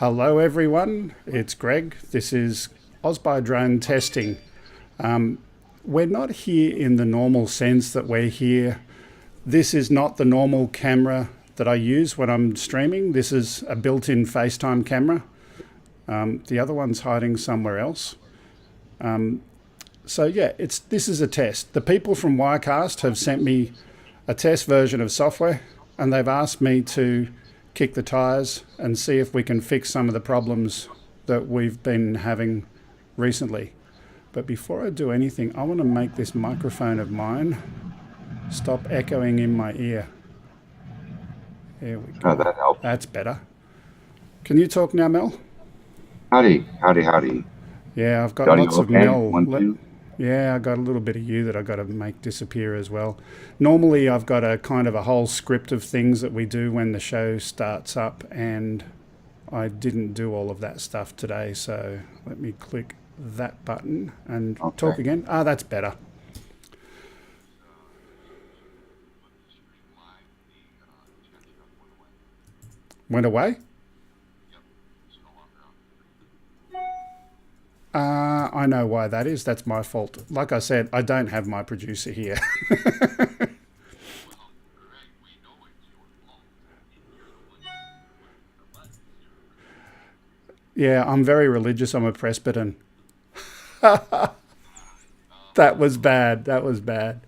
Hello everyone, it's Greg. This is Ausby Drone Testing. We're not here in the normal sense that we're here. This is not the normal camera that I use when I'm streaming. This is a built-in FaceTime camera. The other one's hiding somewhere else. So yeah, this is a test. The people from Wirecast have sent me a test version of software and they've asked me to kick the tires and see if we can fix some of the problems that we've been having recently. But before I do anything, I want to make this microphone of mine stop echoing in my ear. There we go. Oh, that helps. That's better. Can you talk now, Mel? Howdy, howdy, howdy. Yeah, I've got Audio lots of okay? Mel. 1, 2. Yeah, I got a little bit of you that I got to make disappear as well. Normally, I've got a kind of a whole script of things that we do when the show starts up, and I didn't do all of that stuff today. So let me click that button and talk again. Ah, that's better. Went away? I know why that is. That's my fault. Like I said, I don't have my producer here. Yeah, I'm very religious. I'm a Presbyterian. That was bad. That was bad.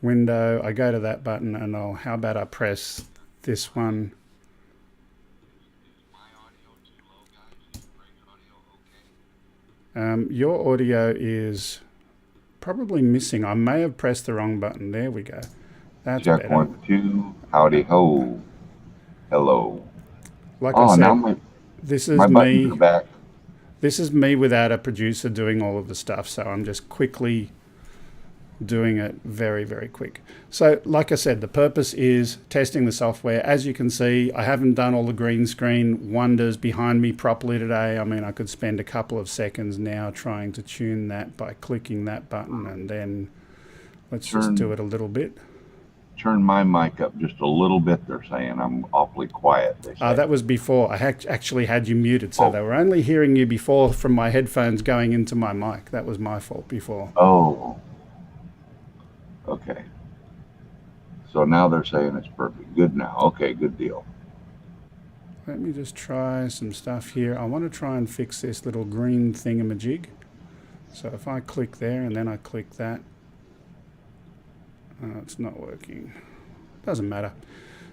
Window. I go to that button and how about I press this one? Your audio is probably missing. I may have pressed the wrong button. There we go. That's Check better. 1, 2. Howdy ho. Hello. Like I said, now this is my buttons me. are back. This is me without a producer doing all of the stuff. So I'm just quickly doing it very, very quick. So like I said, the purpose is testing the software. As you can see, I haven't done all the green screen wonders behind me properly today. I mean, I could spend a couple of seconds now trying to tune that by clicking that button, and then let's just do it a little bit. Turn my mic up just a little bit. They're saying I'm awfully quiet. That was before. I actually had you muted, so they were only hearing you before from my headphones going into my mic. That was my fault before. Oh. Okay. So now they're saying it's perfect. Good now. Okay, good deal. Let me just try some stuff here. I want to try and fix this little green thingamajig. So if I click there and then I click that, it's not working. Doesn't matter.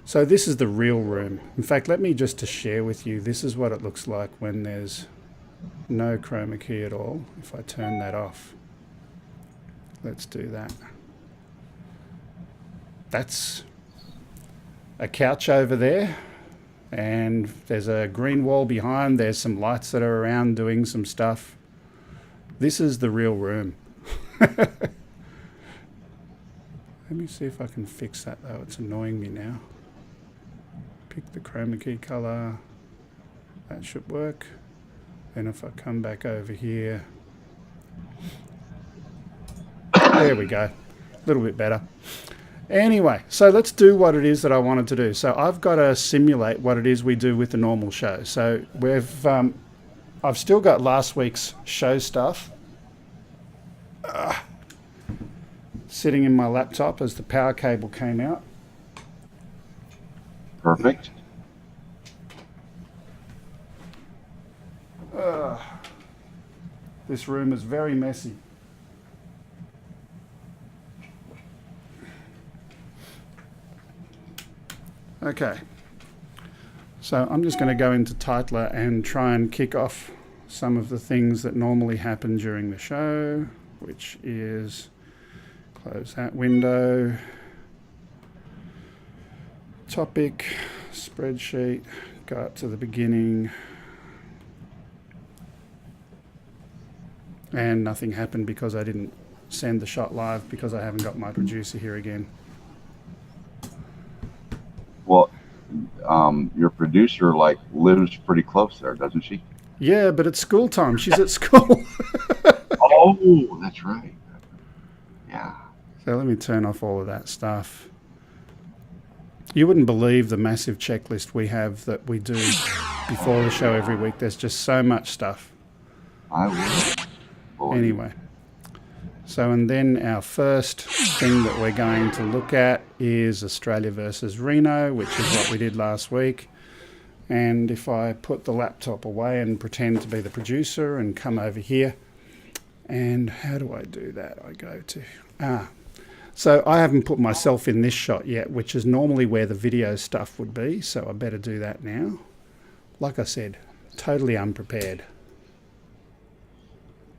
So this is the real room. In fact, let me just to share with you, this is what it looks like when there's no chroma key at all. If I turn that off, let's do that. That's a couch over there, and there's a green wall behind. There's some lights that are around doing some stuff. This is the real room. Let me see if I can fix that though. It's annoying me now. Pick the chroma key color. That should work. Then if I come back over here, there we go. A little bit better. Anyway, so let's do what it is that I wanted to do. So I've got to simulate what it is we do with the normal show. So I've still got last week's show stuff sitting in my laptop as the power cable came out. Perfect. This room is very messy. Okay, so I'm just going to go into Titler and try and kick off some of the things that normally happen during the show, which is close that window, topic, spreadsheet, go up to the beginning, and nothing happened because I didn't send the shot live because I haven't got my producer here again. Well, your producer lives pretty close there, doesn't she? Yeah, but it's school time. She's at school. Oh, that's right. Yeah. So let me turn off all of that stuff. You wouldn't believe the massive checklist we have that we do before the show every week. There's just so much stuff. I would. Boy. Anyway, so and then our first thing that we're going to look at is Australia versus Reno, which is what we did last week. And if I put the laptop away and pretend to be the producer and come over here, and how do I do that? I go to, so I haven't put myself in this shot yet, which is normally where the video stuff would be, so I better do that now. Like I said, totally unprepared.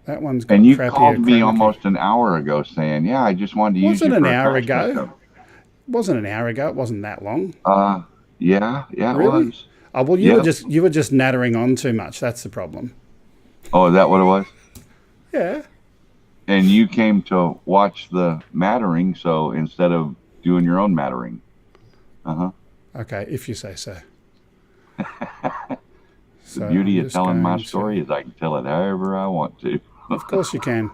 That one's got And you crappier called me chroma key. almost an hour ago saying, yeah, I just wanted to use Wasn't you an for a hour crash ago. test. Wasn't an hour ago. It wasn't that long. Yeah, it Really? was. Oh well, you were just nattering on too much. That's the problem. Oh, is that what it was? Yeah. And you came to watch the mattering, so instead of doing your own mattering. Okay, if you say so. The beauty of telling my story is I can tell it however I want to. Of course you can.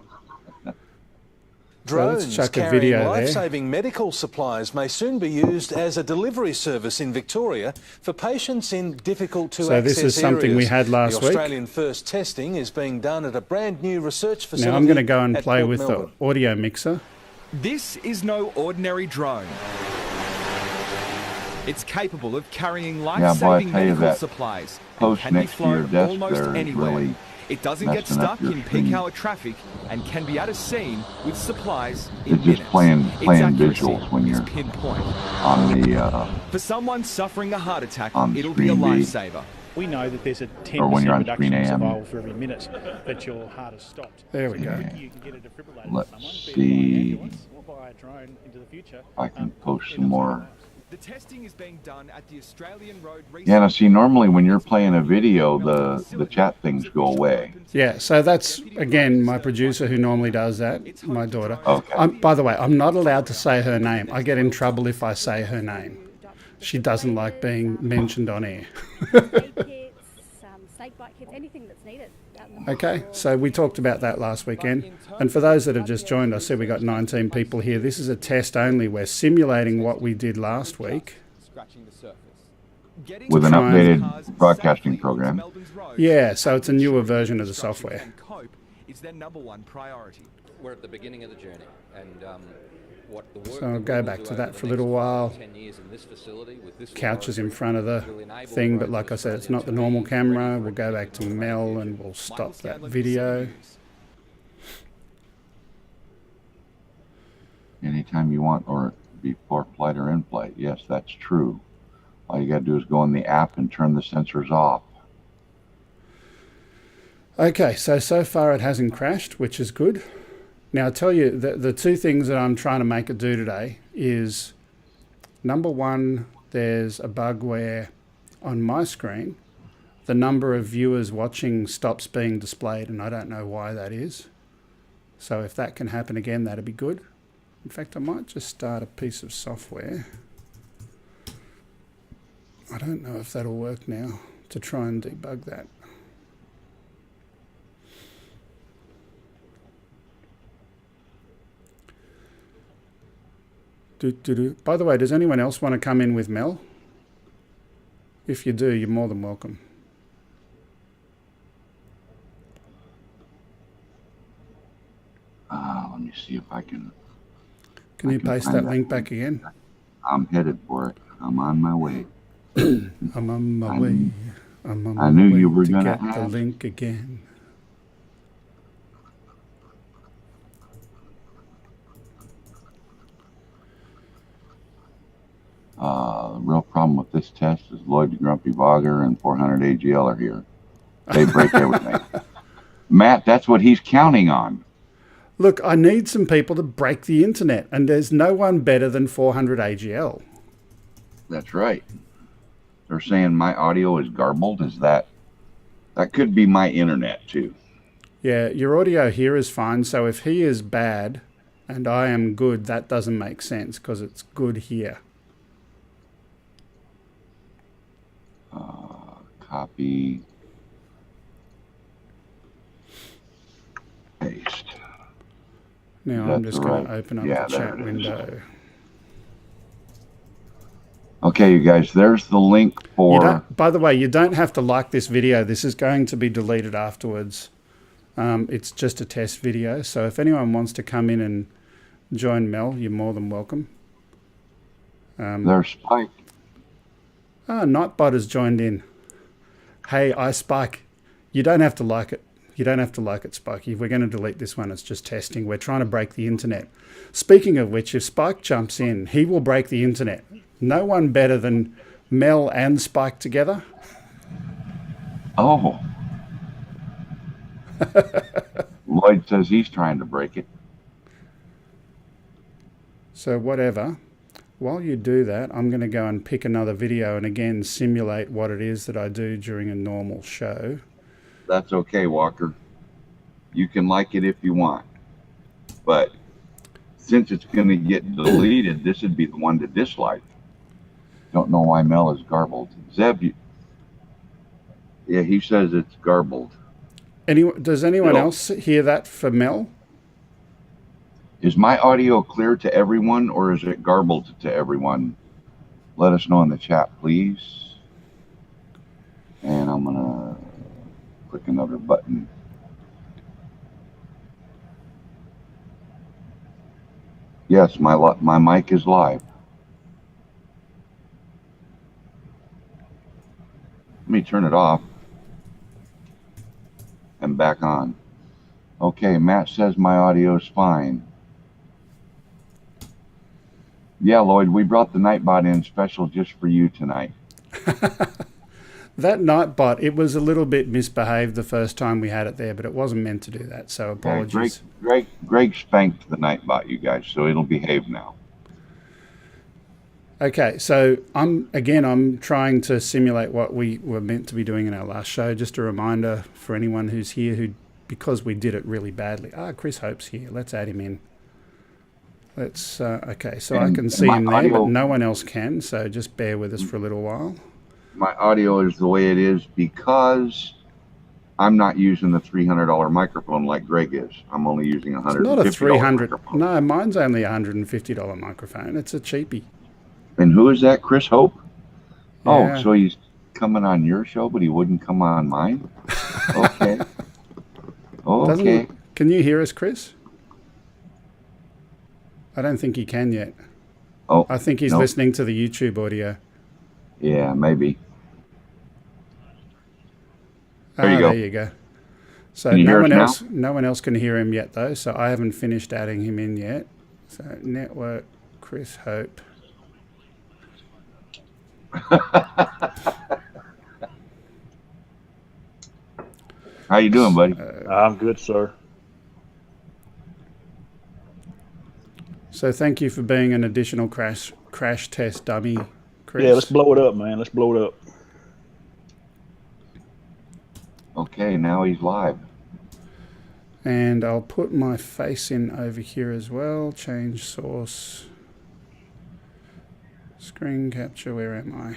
Drones chuck a carrying video there. life-saving medical supplies may soon be used as a delivery service in Victoria for patients in difficult-to-access areas. So this is something we had last the week. Australian first testing is being done at a brand new research facility. Now I'm going to go and at play Port with Melbourne. the audio mixer. This is no ordinary drone. It's capable of carrying boy, I life-saving tell you medical that supplies and post can be next to your flown desk almost there is anywhere. really It doesn't get messing up stuck your in screen. peak hour traffic and can be at a scene with supplies in It's minutes. just playing Its accuracy visuals when is you're pinpoint. on the For someone suffering a heart attack, on it'll be a screen B. lifesaver. We know that there's a Or when 10% you're on reduction screen in AM. survival for every minute that your heart has stopped. There we go. You can get a defibrillator Let's for someone, be it by an see. ambulance or by a drone into the future. I can post it some also more. allows- The testing is being done at the Australian Road Research. Yeah, now see, normally when you're playing a video, the chat things go away. Yeah, so that's, again, my producer who normally does that, my daughter. Okay. By the way, I'm not allowed to say her name. I get in trouble if I say her name. She doesn't like being mentioned on air. Snake bite kits, anything that's needed. Okay, so we talked about that last weekend. And for those that have just joined, I said we got 19 people here. This is a test only. We're simulating what we did last week. Scratching the surface. With an Try and- updated broadcasting program. Yeah, so it's a newer version of the software. It's their number one priority. We're at the beginning of the journey, and what the work So I'll that go we back will to do that over for a the little next while. 10 years in this facility with this Couches in laboratory front of the will enable thing, but growth like I of said, it's Australia not the to normal be camera. ready We'll for go its back to future. Mel and we'll stop that video. Anytime you want, or before flight or in flight. Yes, that's true. All you got to do is go in the app and turn the sensors off. Okay, so far it hasn't crashed, which is good. Now, I tell you, the two things that I'm trying to make it do today is, number one, there's a bug where on my screen, the number of viewers watching stops being displayed, and I don't know why that is. So if that can happen again, that'd be good. In fact, I might just start a piece of software. I don't know if that'll work now to try and debug that. By the way, does anyone else want to come in with Mel? If you do, you're more than welcome. Let me see if I can. Can you paste find that that link back again? I'm headed for it. I'm on my way. I'm on my way. I'm on I my knew way you were to gonna get the ask. link again. The real problem with this test is Lloyd the Grumpy Bogger and 400 AGL are here. They break everything. Matt, that's what he's counting on. Look, I need some people to break the internet, and there's no one better than 400 AGL. That's right. They're saying my audio is garbled. Is that could be my internet too? Yeah, your audio here is fine, so if he is bad and I am good, that doesn't make sense because it's good here. Copy. Paste. Now That's I'm just going right. to open up Yeah, the there chat it is. window. Okay. Okay, you guys, there's the link You for. don't, by the way, you don't have to like this video. This is going to be deleted afterwards. It's just a test video. So if anyone wants to come in and join Mel, you're more than welcome. There's Spike. Nightbot has joined in. Hey, iSpike, you don't have to like it. You don't have to like it, Spike. If we're going to delete this one, it's just testing. We're trying to break the internet. Speaking of which, if Spike jumps in, he will break the internet. No one better than Mel and Spike together. Oh. Lloyd says he's trying to break it. So whatever. While you do that, I'm going to go and pick another video and again simulate what it is that I do during a normal show. That's okay, Walker. You can like it if you want. But since it's going to get deleted, this would be the one to dislike. Don't know why Mel is garbled. Zeb, yeah, he says it's garbled. Does anyone No. else hear that for Mel? Is my audio clear to everyone or is it garbled to everyone? Let us know in the chat, please. And I'm going to click another button. Yes, my mic is live. Let me turn it off and back on. Okay, Matt says my audio is fine. Yeah, Lloyd, we brought the Nightbot in special just for you tonight. That Nightbot, it was a little bit misbehaved the first time we had it there, but it wasn't meant to do that, so apologies. Greg spanked the Nightbot, you guys, so it'll behave now. Okay, so I'm trying to simulate what we were meant to be doing in our last show. Just a reminder for anyone who's here because we did it really badly. Chris Hope's here. Let's add him in. Let's okay, so I can see him there, but no one else can, so just bear with us for a little while. My audio is the way it is because I'm not using the $300 microphone like Greg is. I'm only using a $150 Not a 300. microphone. No, mine's only a $150 microphone. It's a cheapie. And who is that? Chris Hope? Yeah. Oh, so he's coming on your show, but he wouldn't come on mine? Okay. Okay. Can you hear us, Chris? I don't think he can yet. Oh, I think he's nope. listening to the YouTube audio. Yeah, maybe. There you go. There you go. So Can you hear us no one else can hear him yet though. So I haven't finished adding him in yet. So network Chris Hope. How you doing, buddy? I'm good, sir. So thank you for being an additional crash test dummy, Chris. Yeah, let's blow it up, man. Let's blow it up. Okay, now he's live. And I'll put my face in over here as well. Change source. Screen capture, where am I?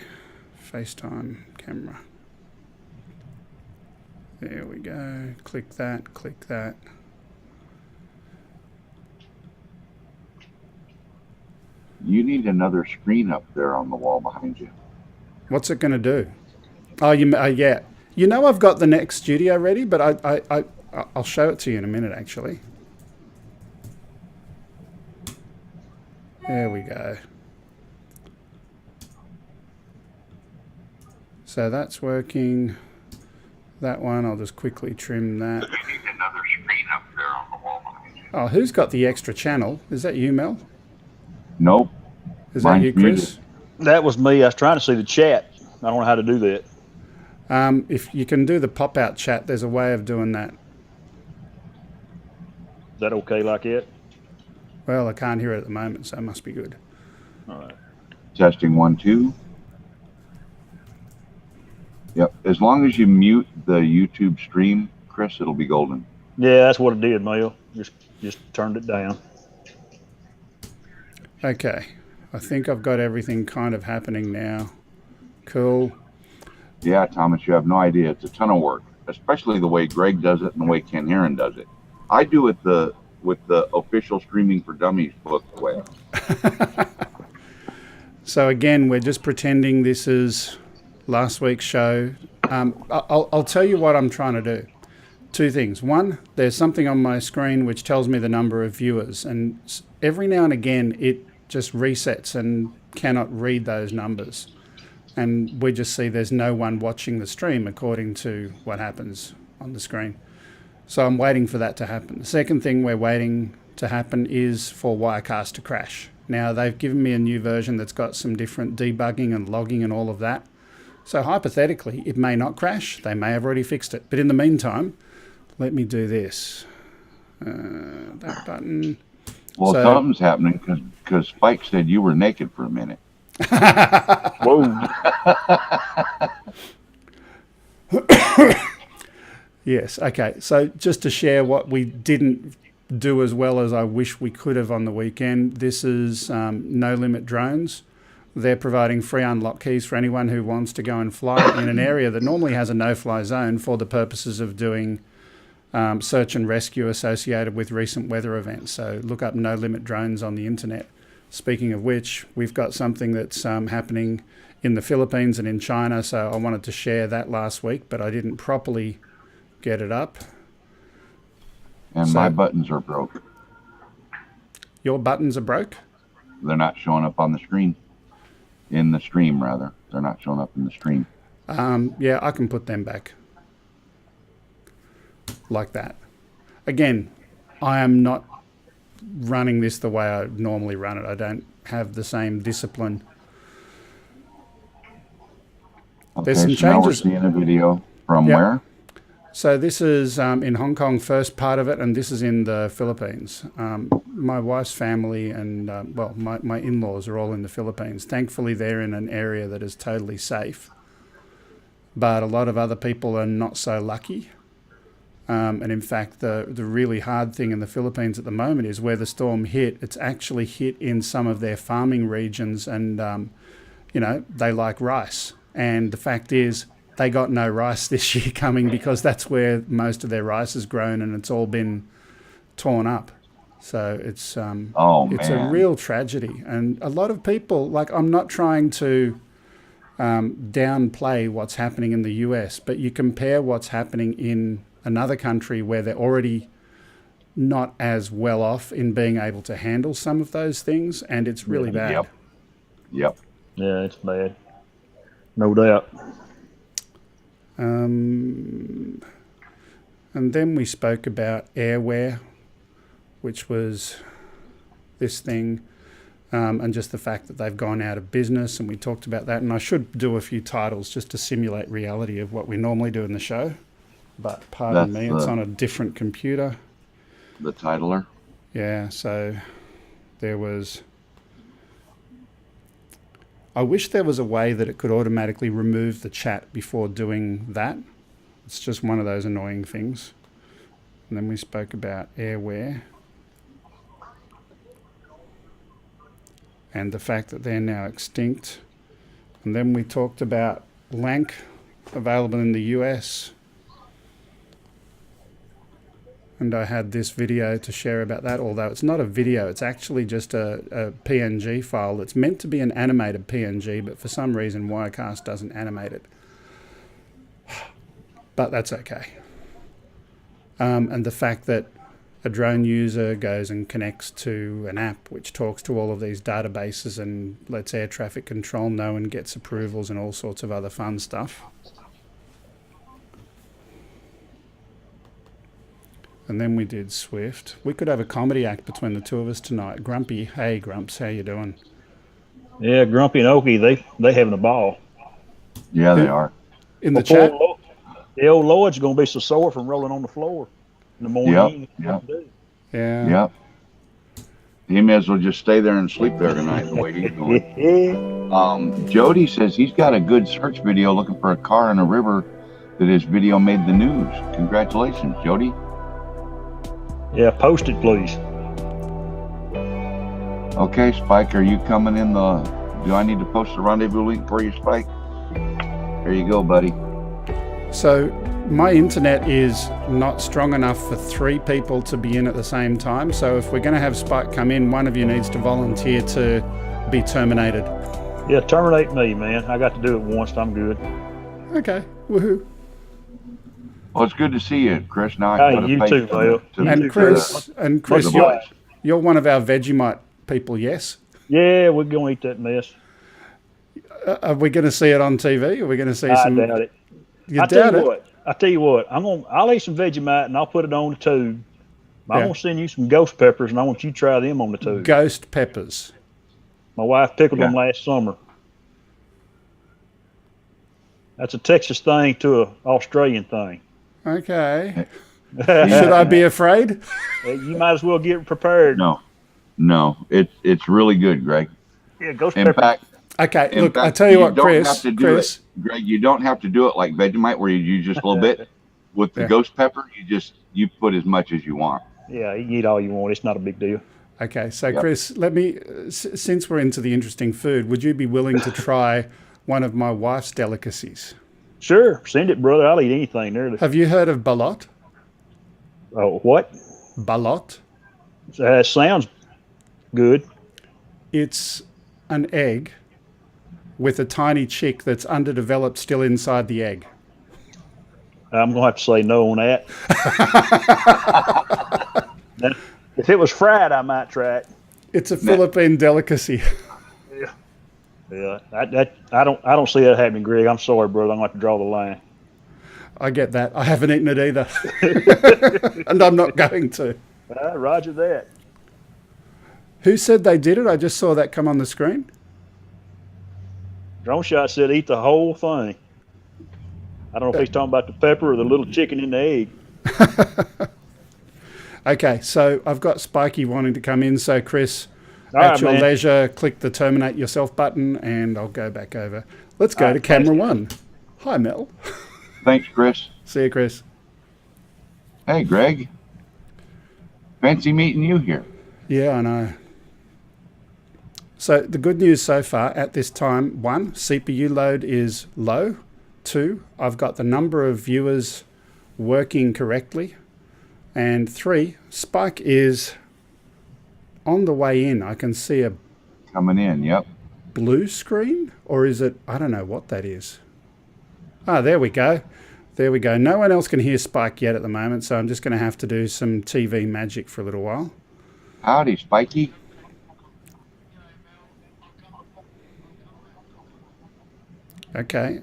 FaceTime camera. There we go. Click that, click that. You need another screen up there on the wall behind you. What's it going to do? Oh, yeah. You know I've got the next studio ready, but I'll show it to you in a minute, actually. There we go. So that's working. That one, I'll just quickly trim that. You need another screen up there on the wall behind you. Oh, who's got the extra channel? Is that you, Mel? Nope. Is that Mine's you, Chris? muted. That was me. I was trying to see the chat. I don't know how to do that. If you can do the pop-out chat, there's a way of doing that. Is that okay like it? Well, I can't hear it at the moment, so it must be good. All right. Testing 1, 2. Yep. As long as you mute the YouTube stream, Chris, it'll be golden. Yeah, that's what it did, Mel. Just turned it down. Okay. I think I've got everything kind of happening now. Cool. Yeah, Thomas, you have no idea. It's a ton of work, especially the way Greg does it and the way Ken Heron does it. I do it with the official Streaming for Dummies book way. So again, we're just pretending this is last week's show. I'll tell you what I'm trying to do. Two things. One, there's something on my screen which tells me the number of viewers, and every now and again it just resets and cannot read those numbers. And we just see there's no one watching the stream according to what happens on the screen. So I'm waiting for that to happen. The second thing we're waiting to happen is for Wirecast to crash. Now, they've given me a new version that's got some different debugging and logging and all of that. So hypothetically, it may not crash. They may have already fixed it. But in the meantime, let me do this. That button. Well, So- something's happening because Spike said you were naked for a minute. Whoa. Yes, okay. So just to share what we didn't do as well as I wish we could have on the weekend, this is No Limit Drones. They're providing free unlock keys for anyone who wants to go and fly in an area that normally has a no-fly zone for the purposes of doing search and rescue associated with recent weather events. So look up No Limit Drones on the internet. Speaking of which, we've got something that's happening in the Philippines and in China, so I wanted to share that last week, but I didn't properly get it up. And So- my buttons are broke. Your buttons are broke? They're not showing up on the screen. In the stream, rather. They're not showing up in the stream. Yeah, I can put them back. Like that. Again, I am not running this the way I normally run it. I don't have the same discipline. Okay, There's some so now we're changes. seeing a video from Yep. where? So this is in Hong Kong, first part of it, and this is in the Philippines. My wife's family and, well, my in-laws are all in the Philippines. Thankfully, they're in an area that is totally safe. But a lot of other people are not so lucky. And in fact, the really hard thing in the Philippines at the moment is where the storm hit, it's actually hit in some of their farming regions and, you know, they like rice. And the fact is, they got no rice this year coming because that's where most of their rice is grown and it's all been torn up. So it's it's a man. real tragedy. And a lot of people, like, I'm not trying to downplay what's happening in the US, but you compare what's happening in another country where they're already not as well off in being able to handle some of those things, and it's really bad. Yep. Yep. Yeah, it's bad. No doubt. And then we spoke about Airware, which was this thing, and just the fact that they've gone out of business, and we talked about that. And I should do a few titles just to simulate reality of what we normally do in the show. But pardon That's me, it's on a different computer. The titler. Yeah, so there was... I wish there was a way that it could automatically remove the chat before doing that. It's just one of those annoying things. And then we spoke about Airware and the fact that they're now extinct. And then we talked about Lank, available in the US. And I had this video to share about that, although it's not a video, it's actually just a PNG file that's meant to be an animated PNG, but for some reason Wirecast doesn't animate it. But that's okay. And the fact that a drone user goes and connects to an app which talks to all of these databases and lets air traffic control know and gets approvals and all sorts of other fun stuff. And then we did Swift. We could have a comedy act between the two of us tonight. Grumpy, hey Grumps, how you doing? Yeah, Grumpy and Okie, they having a ball. Yeah, they are. In the Poor chat? the old Lloyd's going to be so sore from rolling on the floor in the morning. Yep. Yeah. Yep. He may as well just stay there and sleep there tonight the way he's going. Jody says he's got a good search video looking for a car in a river that his video made the news. Congratulations, Jody. Yeah, post it, please. Okay, Spike, are you coming in do I need to post the rendezvous link for you, Spike? There you go, buddy. So my internet is not strong enough for 3 people to be in at the same time. So if we're going to have Spike come in, one of you needs to volunteer to be terminated. Yeah, terminate me, man. I got to do it once. I'm good. Okay, woohoo. Well, it's good to see you, Chris. Now I can Hey, put a you face too, to Leo. the- You And too, Chris, Much you're, obliged. you're one of our Vegemite people, yes? Yeah, we're gonna eat that mess. Are we going to see it on TV? Are we going to see I some? doubt it. You I tell doubt you it? what. I tell you what. I'll eat some Vegemite and I'll put it on the tube. I'm Yeah. gonna send you some ghost peppers and I want you to try them on the tube. Ghost peppers. My wife pickled them Yeah. last summer. That's a Texas thing to an Australian thing. Okay. Should I be afraid? You might as well get prepared. No, it's really good, Greg. Yeah, ghost In pepper. fact, Okay, in look, I fact, tell you what, don't have Chris, to do Chris, it, Greg. You don't have to do it like Vegemite, where you use just a little bit. With the Yeah. ghost pepper, you put as much as you want. Yeah, you can eat all you want. It's not a big deal. okay, so Yep. Chris, let me, since we're into the interesting food, would you be willing to try one of my wife's delicacies? Sure, send it, brother. I'll eat anything there. Have you heard of balot? Oh, what? Balot? Sounds good. It's an egg with a tiny chick that's underdeveloped still inside the egg. I'm gonna have to say no on that. Now, if it was fried, I might try it. It's a Philippine delicacy. Yeah, I don't see that happening, Greg. I'm sorry, brother. I'm gonna have to draw the line. I get that. I haven't eaten it either. And I'm not going to. Roger that. Who said they did it? I just saw that come on the screen. Drone Shot said eat the whole thing. I don't know if he's talking about the pepper or the little chicken in the egg. Okay, so I've got Spiky wanting to come in. So, Chris, All at right, your man. leisure, click the terminate yourself button and I'll go back over. Let's go All to right, camera thanks. one. Hi, Mel. Thanks, Chris. See you, Chris. Hey, Greg. Fancy meeting you here. Yeah, I know. So the good news so far at this time, 1, CPU load is low. 2, I've got the number of viewers working correctly. And 3, Spike is on the way in. I can see a Coming in, yep. blue screen, or is it, I don't know what that is. Ah, there we go. There we go. No one else can hear Spike yet at the moment, so I'm just going to have to do some TV magic for a little while. Howdy, Spiky. Okay.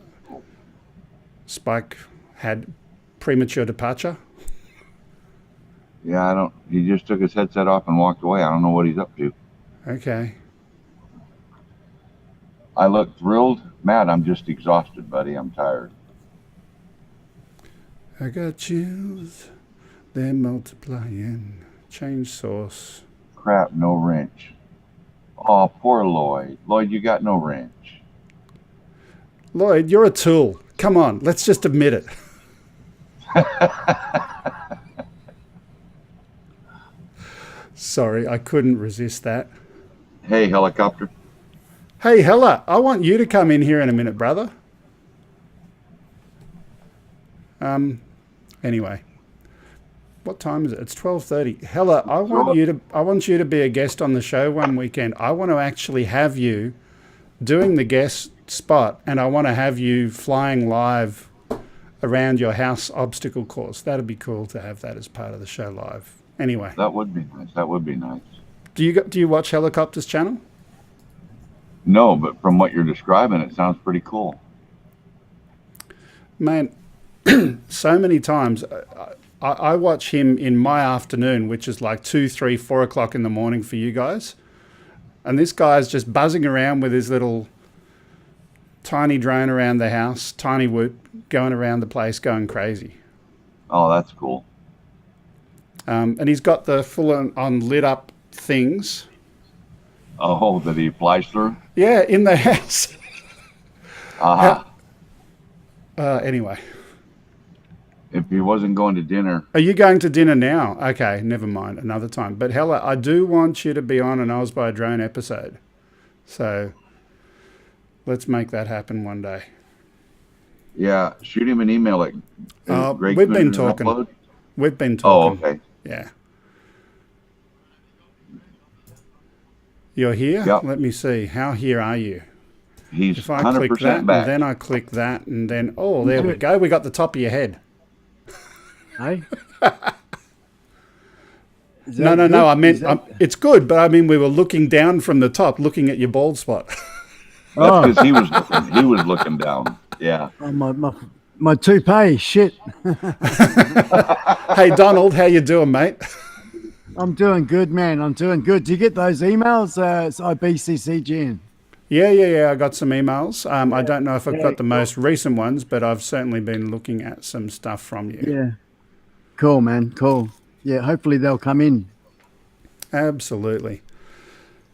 Spike had premature departure. Yeah, I don't. He just took his headset off and walked away. I don't know what he's up to. Okay. I look thrilled. Matt, I'm just exhausted, buddy. I'm tired. I got chills. They're multiplying. Change source. Crap, no wrench. Oh, poor Lloyd. Lloyd, you got no wrench. Lloyd, you're a tool. Come on, let's just admit it. Sorry, I couldn't resist that. Hey, helicopter. Hey, Hella, I want you to come in here in a minute, brother. Anyway. What time is it? It's 12:30. Hella, I want you to be a guest on the show one weekend. I want to actually have you doing the guest spot, and I want to have you flying live around your house obstacle course. That'd be cool to have that as part of the show live. Anyway, That would be nice. That would be nice. do you watch Helicopters channel? No, but from what you're describing, it sounds pretty cool. Man, so many times I watch him in my afternoon, which is like 2, 3, 4 o'clock in the morning for you guys. And this guy's just buzzing around with his little tiny drone around the house, tiny whoop, going around the place, going crazy. Oh, that's cool. And he's got the full-on lit up things. Oh, that he flies through? Yeah, in the house. Uh-huh. Anyway. If he wasn't going to dinner, Are you going to dinner now? Okay, never mind, another time. But Hella, I do want you to be on an Oz by Drone episode. So let's make that happen one day. yeah, shoot him an email at Greg we've been Coonan talking. Upload. We've been Oh, talking. okay. Yeah. You're here? Yep. Let me see. How here are you? He's If I click 100% that, back. and then I click that, and then, oh, there we go. We got the top of your head. Hey? Is No, that no, no. good? I meant Is that- it's good, but I mean we were looking down from the top, looking at your bald spot. Oh, Because he was looking down. Yeah. oh, my toupee. Shit. Hey, Donald, how you doing, mate? I'm doing good, man. I'm doing good. Do you get those emails? It's IBCCGN. Yeah. I got some emails. I don't know if I've got the most recent ones, but I've certainly been looking at some stuff from you. Yeah. Cool, man. Cool. Yeah, hopefully they'll come in. Absolutely.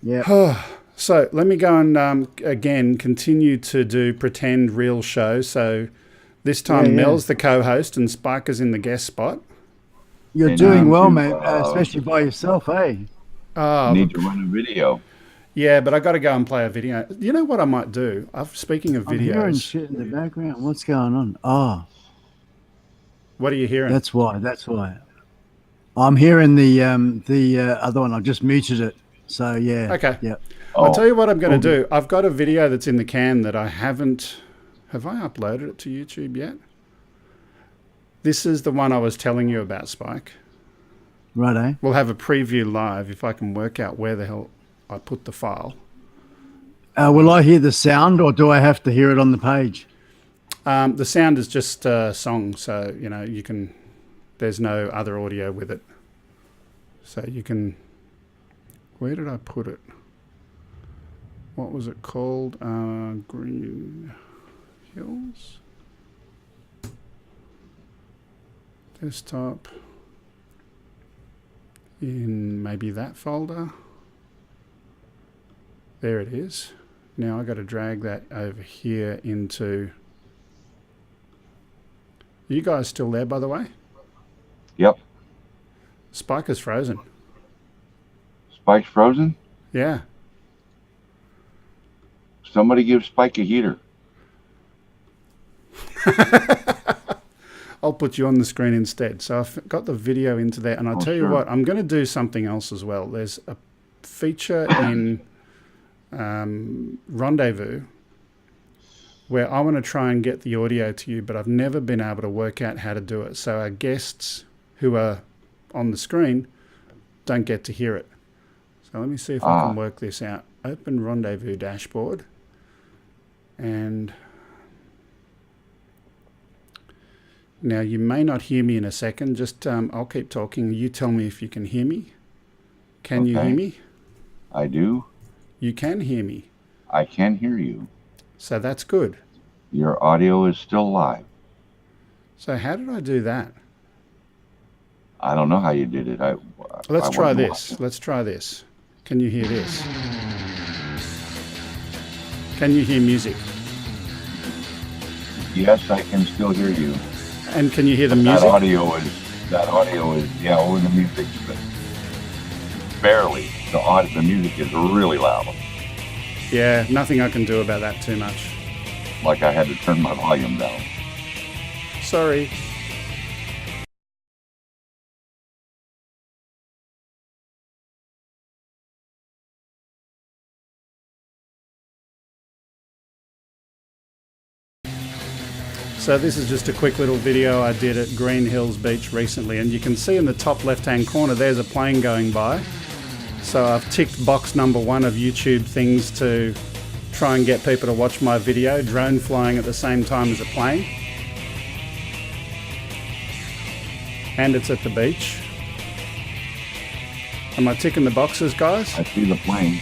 Yeah. So let me go and again continue to do pretend real show. So this time Yeah. Mel's the co-host and Spiker's in the guest spot. You're And doing well, to, man, especially by yourself, eh? Oh, Need to run a video. yeah, but I got to go and play a video. You know what I might do? Speaking of I'm hearing videos, shit in the background. What's going on? Oh, what are you hearing? that's why. I'm hearing the other one. I just muted it. So yeah. Okay. Yeah. Oh, I'll tell you what I'm going to do. I've got a video that's in the can that I haven't. Have I uploaded it to YouTube yet? This is the one I was telling you about, Spike. Right, eh? We'll have a preview live if I can work out where the hell I put the file. Will I hear the sound, or do I have to hear it on the page? The sound is just a song, so you know you can. There's no other audio with it, so you can. Where did I put it? What was it called? Green Hills. Desktop. In maybe that folder. There it is. Now I got to drag that over here into. Are you guys still there, by the way? Yep. Spiker's frozen. Spike's frozen? Yeah. Somebody give Spike a heater. I'll put you on the screen instead. So I've got the video into there, and I'll tell you sure. what, I'm going to do something else as well. There's a feature in Rendezvous where I want to try and get the audio to you, but I've never been able to work out how to do it. So our guests who are on the screen don't get to hear it. So let me see if I can work this out. Open Rendezvous dashboard. And now you may not hear me in a second. Just I'll keep talking. You tell me if you can hear me. Can you Okay. hear me? I do. You can hear me. I can hear you. So that's good. Your audio is still live. So how did I do that? I don't know how you did it. Let's I try wasn't this. watching. Let's try this. Can you hear this? Can you hear music? Yes, I can still hear you. And can you hear the That music? audio is yeah, over the music, but barely. The music is really loud. Yeah, nothing I can do about that too much. Like I had to turn my volume down. Sorry. So this is just a quick little video I did at Green Hills Beach recently, and you can see in the top left hand corner there's a plane going by. So I've ticked box number 1 of YouTube things to try and get people to watch my video, drone flying at the same time as a plane. And it's at the beach. Am I ticking the boxes, guys? I see the plane.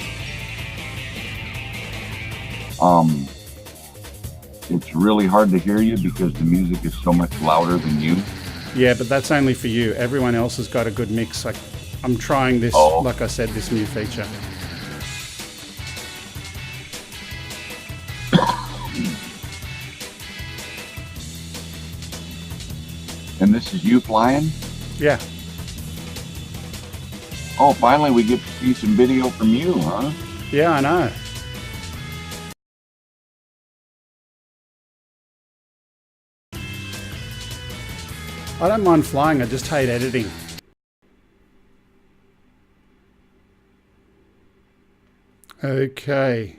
It's really hard to hear you because the music is so much louder than you. Yeah, but that's only for you. Everyone else has got a good mix. I'm trying this, like I said, this new feature. And this is you flying? Yeah. Oh, finally we get to see some video from you, huh? Yeah, I know. I don't mind flying, I just hate editing. Okay.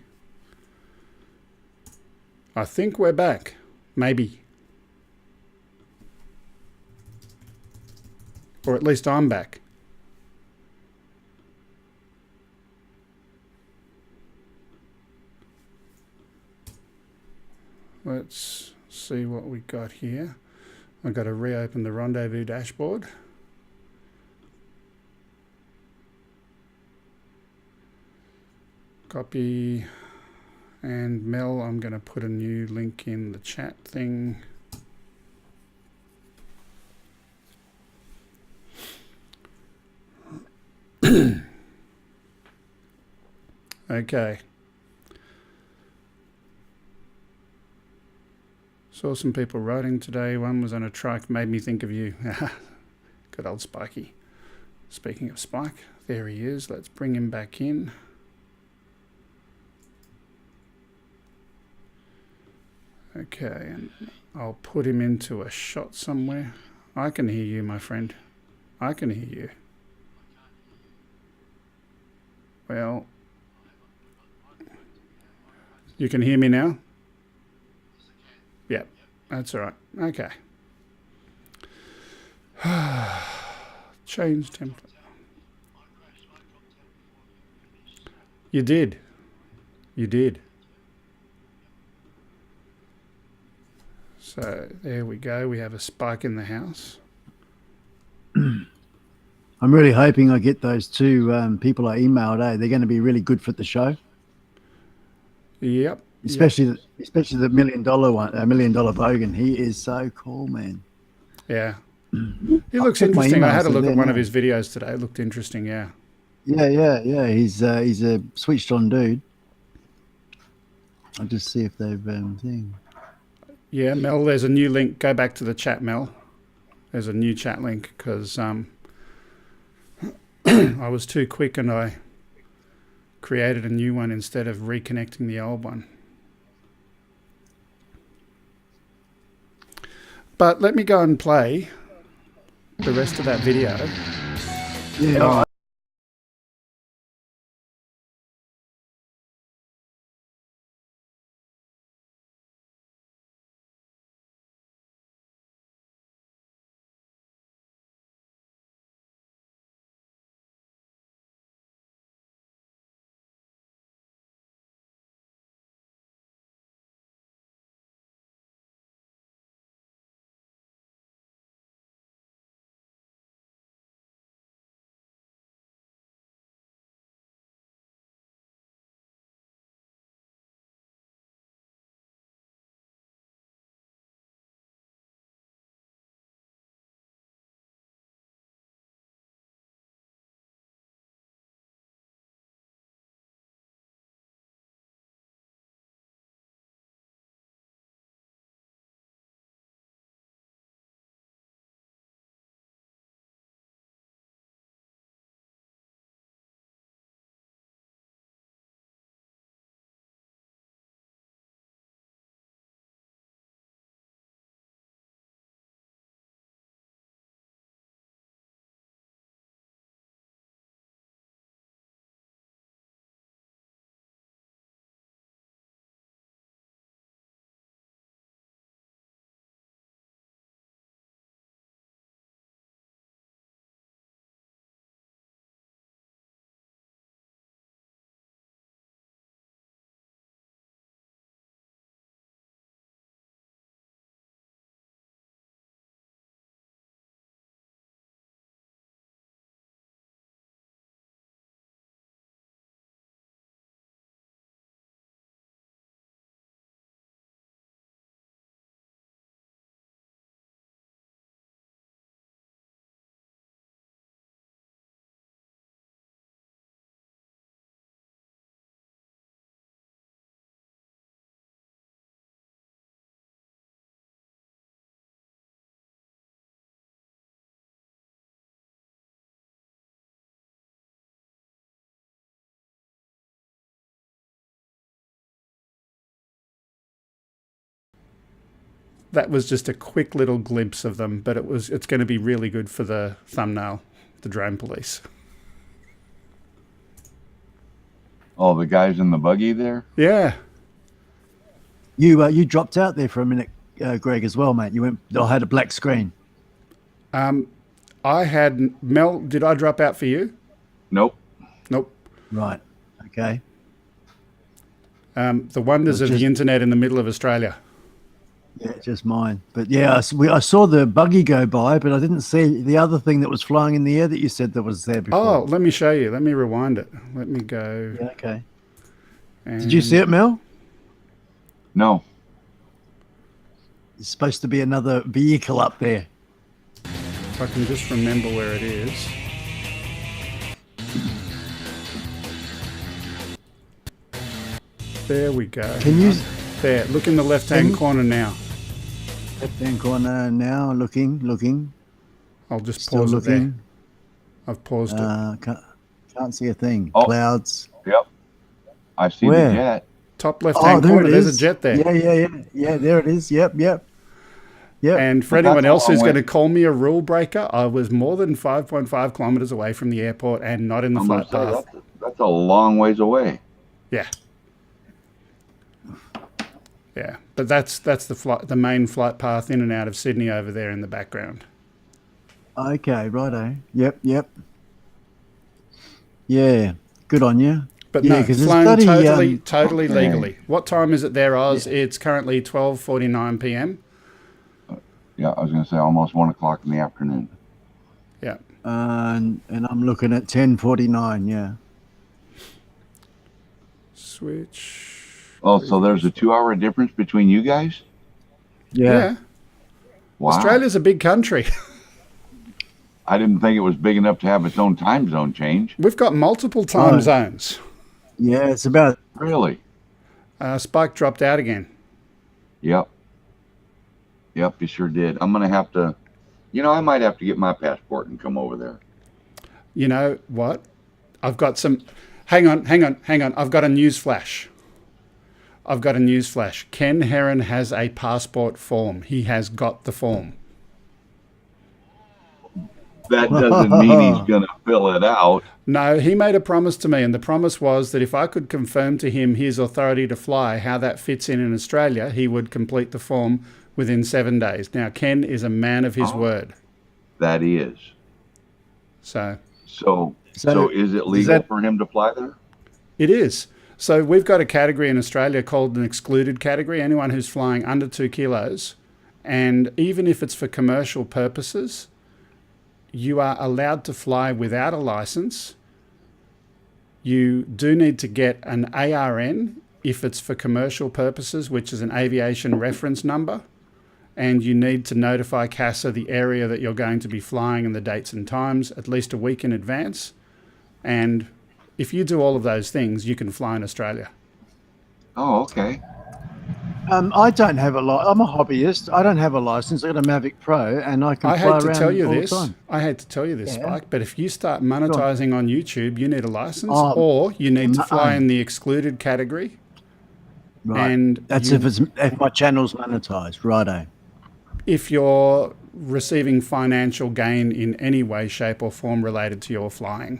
I think we're back. Maybe. Or at least I'm back. Let's see what we got here. I've got to reopen the Rendezvous dashboard. Copy. And Mel, I'm going to put a new link in the chat thing. Okay. Saw some people writing today. One was on a trike, made me think of you. Good old Spiky. Speaking of Spike, there he is. Let's bring him back in. Okay, and I'll put him into a shot somewhere. I can hear you, my friend. I can hear you. Well, you can hear me now? Yep, that's all right. Okay. Change template. You did. You did. So there we go. We have a spike in the house. I'm really hoping I get those two people I emailed. They're going to be really good for the show. Yep. Especially the $1 million one, $1 million Bogan. He is so cool, man. Yeah. He looks check my interesting. I emails, had a look they're at one of nice. his videos today. It looked interesting, yeah. Yeah. He's a switched on dude. I'll just see if they've thing. Yeah, Mel, there's a new link. Go back to the chat, Mel. There's a new chat link because I was too quick and I created a new one instead of reconnecting the old one. But let me go and play the rest of that video. Yeah. all right. That was just a quick little glimpse of them, but it's going to be really good for the thumbnail, the drone police. Oh, the guys in the buggy there? Yeah. You dropped out there for a minute, Greg, as well, mate. You went. I had a black screen. I had Mel. Did I drop out for you? Nope. Nope. Right. Okay. The wonders of Just- the internet in the middle of Australia. Yeah, just mine. But yeah, I saw the buggy go by, but I didn't see the other thing that was flying in the air that you said that was there before. Oh, let me show you. Let me rewind it. Let me go. Yeah, okay. And Did you see it, Mel? No. There's supposed to be another vehicle up there. If I can just remember where it is. There we go. Can you There. Look in the left-hand corner now. left-hand corner now? Looking. I'll just Still pause it there. looking. I've paused it. Can't see a thing. Oh. Clouds. Yep. I see Where? the jet. Top left-hand corner. There's a jet there. Yeah. There it is. Yep. And for But anyone that's else a who's long going to way. call me a rule breaker, I was more than 5.5 kilometers away from the airport and not in the I'm gonna flight say path. that's a long ways away. Yeah. Yeah, but that's the main flight path in and out of Sydney over there in the background. Okay. Righto. Yep. Yeah. Good on you. But Yeah, no, 'cause it's flown bloody, totally okay. legally. What time is it there, Oz? It's currently 12:49 p.m. Yeah, I was gonna say almost 1 o'clock in the afternoon. Yeah. And I'm looking at 10:49. Yeah. Switch. Oh, so there's a 2-hour difference between you guys? Yeah. Wow. Australia's a big country. I didn't think it was big enough to have its own time zone change. We've got multiple time Right. zones. Yeah. It's about. Really? Spike dropped out again. Yep. Yep, you sure did. I'm gonna have to, I might have to get my passport and come over there. You know what? I've got some. Hang on. I've got a news flash. Ken Heron has a passport form. He has got the form. That doesn't mean he's gonna fill it out. No, he made a promise to me, and the promise was that if I could confirm to him his authority to fly, how that fits in Australia, he would complete the form within 7 days. Now, Ken is a man of his word. That is. So So is it legal for him to fly there? it is. So we've got a category in Australia called an excluded category, anyone who's flying under 2 kilos. And even if it's for commercial purposes, you are allowed to fly without a license. You do need to get an ARN if it's for commercial purposes, which is an aviation reference number. And you need to notify CASA the area that you're going to be flying and the dates and times at least a week in advance. And if you do all of those things, you can fly in Australia. Oh, okay. I don't have a I'm a hobbyist. I don't have a license. I got a Mavic Pro, and I can I fly hate to around tell you all this. the time. I hate to tell you this, Yeah. Spike, but if you start monetizing on YouTube, you need a license, Oh, or you need to fly nuh-uh. in the excluded category. Right. And That's you- if my channel's monetized. Righto. If you're receiving financial gain in any way, shape, or form related to your flying.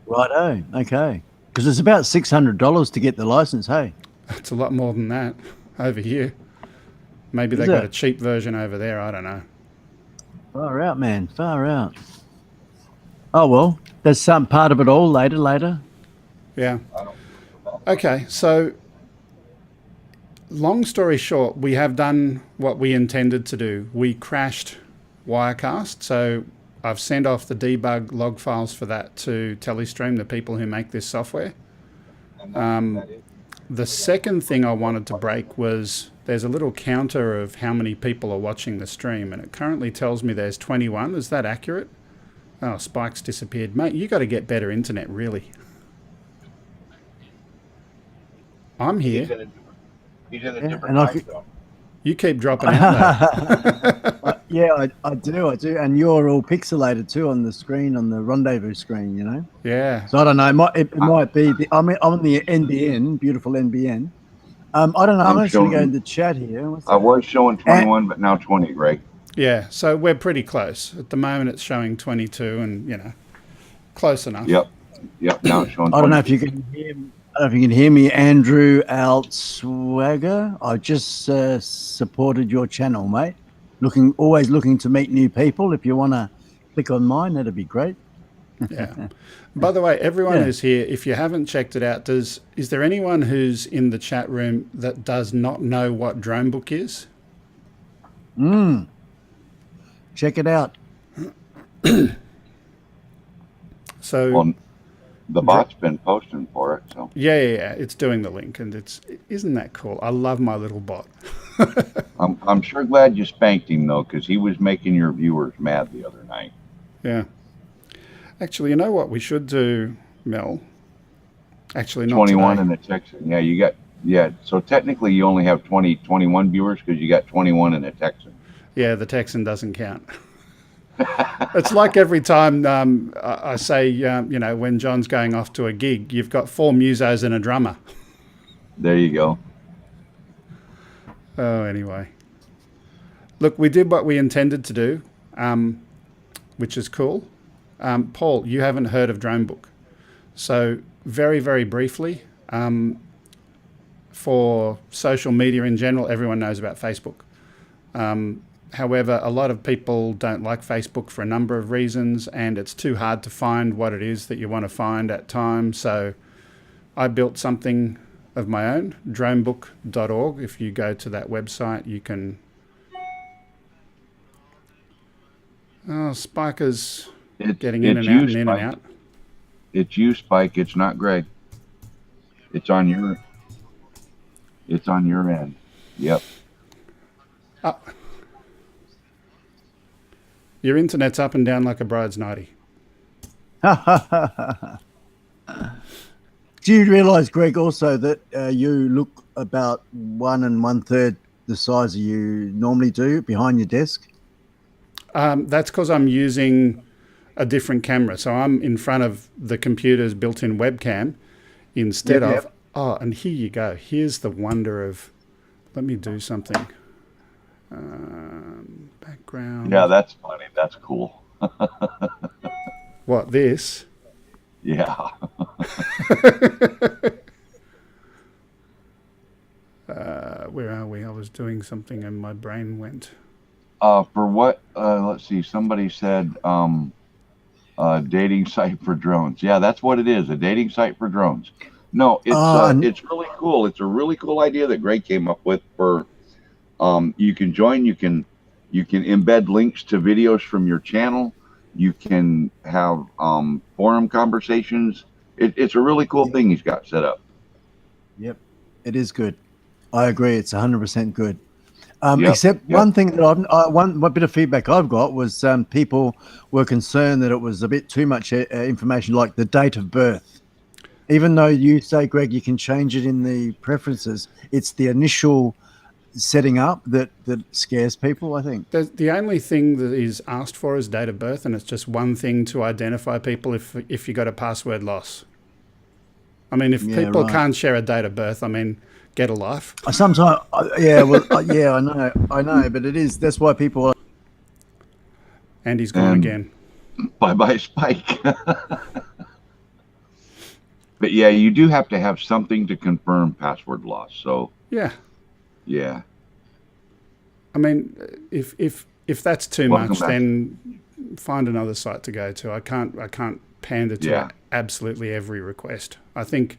Righto. Okay. Because it's about $600 to get the license. Hey. It's a lot more than that over here. Maybe they Is got it? a cheap version over there. I don't know. Far out, man. Far out. Oh well. There's some part of it all later. Yeah. Okay, so long story short, we have done what we intended to do. We crashed Wirecast, so I've sent off the debug log files for that to Telestream, the people who make this software. The second thing I wanted to break was there's a little counter of how many people are watching the stream, and it currently tells me there's 21. Is that accurate? Oh, Spike's disappeared. Mate, you got to get better internet, really. I'm here. He's in a Yeah, different and I time could- zone. You keep dropping out, though. Yeah, I do. And you're all pixelated too on the screen, on the rendezvous screen, you know? Yeah. So I don't know. It might be. I'm on the NBN, beautiful NBN. I don't know. I'm I'm actually showing- going to chat here. What's I that? was showing 21, but now 20, Greg. Yeah. So we're pretty close. At the moment, it's showing 22 and, close enough. Yep. Now it's showing 20. I don't know if you can hear. don't know if you can hear me, Andrew Altswagger. I just supported your channel, mate. Always looking to meet new people. If you want to click on mine, that'd be great. Yeah. By the way, everyone Yeah. who's here, if you haven't checked it out, is there anyone who's in the chat room that does not know what Dronebook is? Check it out. So Well, the bot's been posting for it, so yeah, it's doing the link, and isn't that cool? I love my little bot. I'm sure glad you spanked him though, because he was making your viewers mad the other night. Yeah. Actually, you know what we should do, Mel? Actually, not 21 today. in the Texan. Yeah. So technically, you only have 21 viewers because you got 21 in the Texan. Yeah, the Texan doesn't count. It's like every time I say, when John's going off to a gig, you've got 4 musos and a drummer. There you go. Oh, anyway. Look, we did what we intended to do, which is cool. Paul, you haven't heard of Dronebook. So very, very briefly, for social media in general, everyone knows about Facebook. However, a lot of people don't like Facebook for a number of reasons, and it's too hard to find what it is that you want to find at times. So I built something of my own, dronebook.org. If you go to that website, you can... Oh, Spiker's getting in and out and in and out. It's you, Spike. It's not Greg. It's on your end. Yep. Your internet's up and down like a bride's nightie. Do you realise, Greg, also that you look about 1 1/3 the size you normally do behind your desk? That's because I'm using a different camera. So I'm in front of the computer's built-in webcam instead of... Yep. Oh, and here you go. Here's the wonder of... Let me do something. Background. Yeah, that's funny. That's cool. What, this? Yeah. Where are we? I was doing something and my brain went... For what? Let's see. Somebody said dating site for drones. Yeah, that's what it is. A dating site for drones. No, it's really cool. It's a really cool idea that Greg came up with. For you can join. You can embed links to videos from your channel. You can have forum conversations. It's a really cool thing he's got set up. Yep, it is good. I agree. It's 100% good. Yep, Except yep. one thing that one bit of feedback I've got was people were concerned that it was a bit too much information, like the date of birth. Even though you say, Greg, you can change it in the preferences, it's the initial setting up that scares people, I think. The only thing that is asked for is date of birth, and it's just one thing to identify people if you got a password loss. I mean, if people can't share a date of birth, I mean, get a life. Sometimes, yeah, I know, but it is. That's why people are... And he's gone again. Bye-bye, Spike. But yeah, you do have to have something to confirm password loss. So yeah. I mean, if that's too Welcome much, back. then find another site to go to. I can't pander to absolutely every request. I think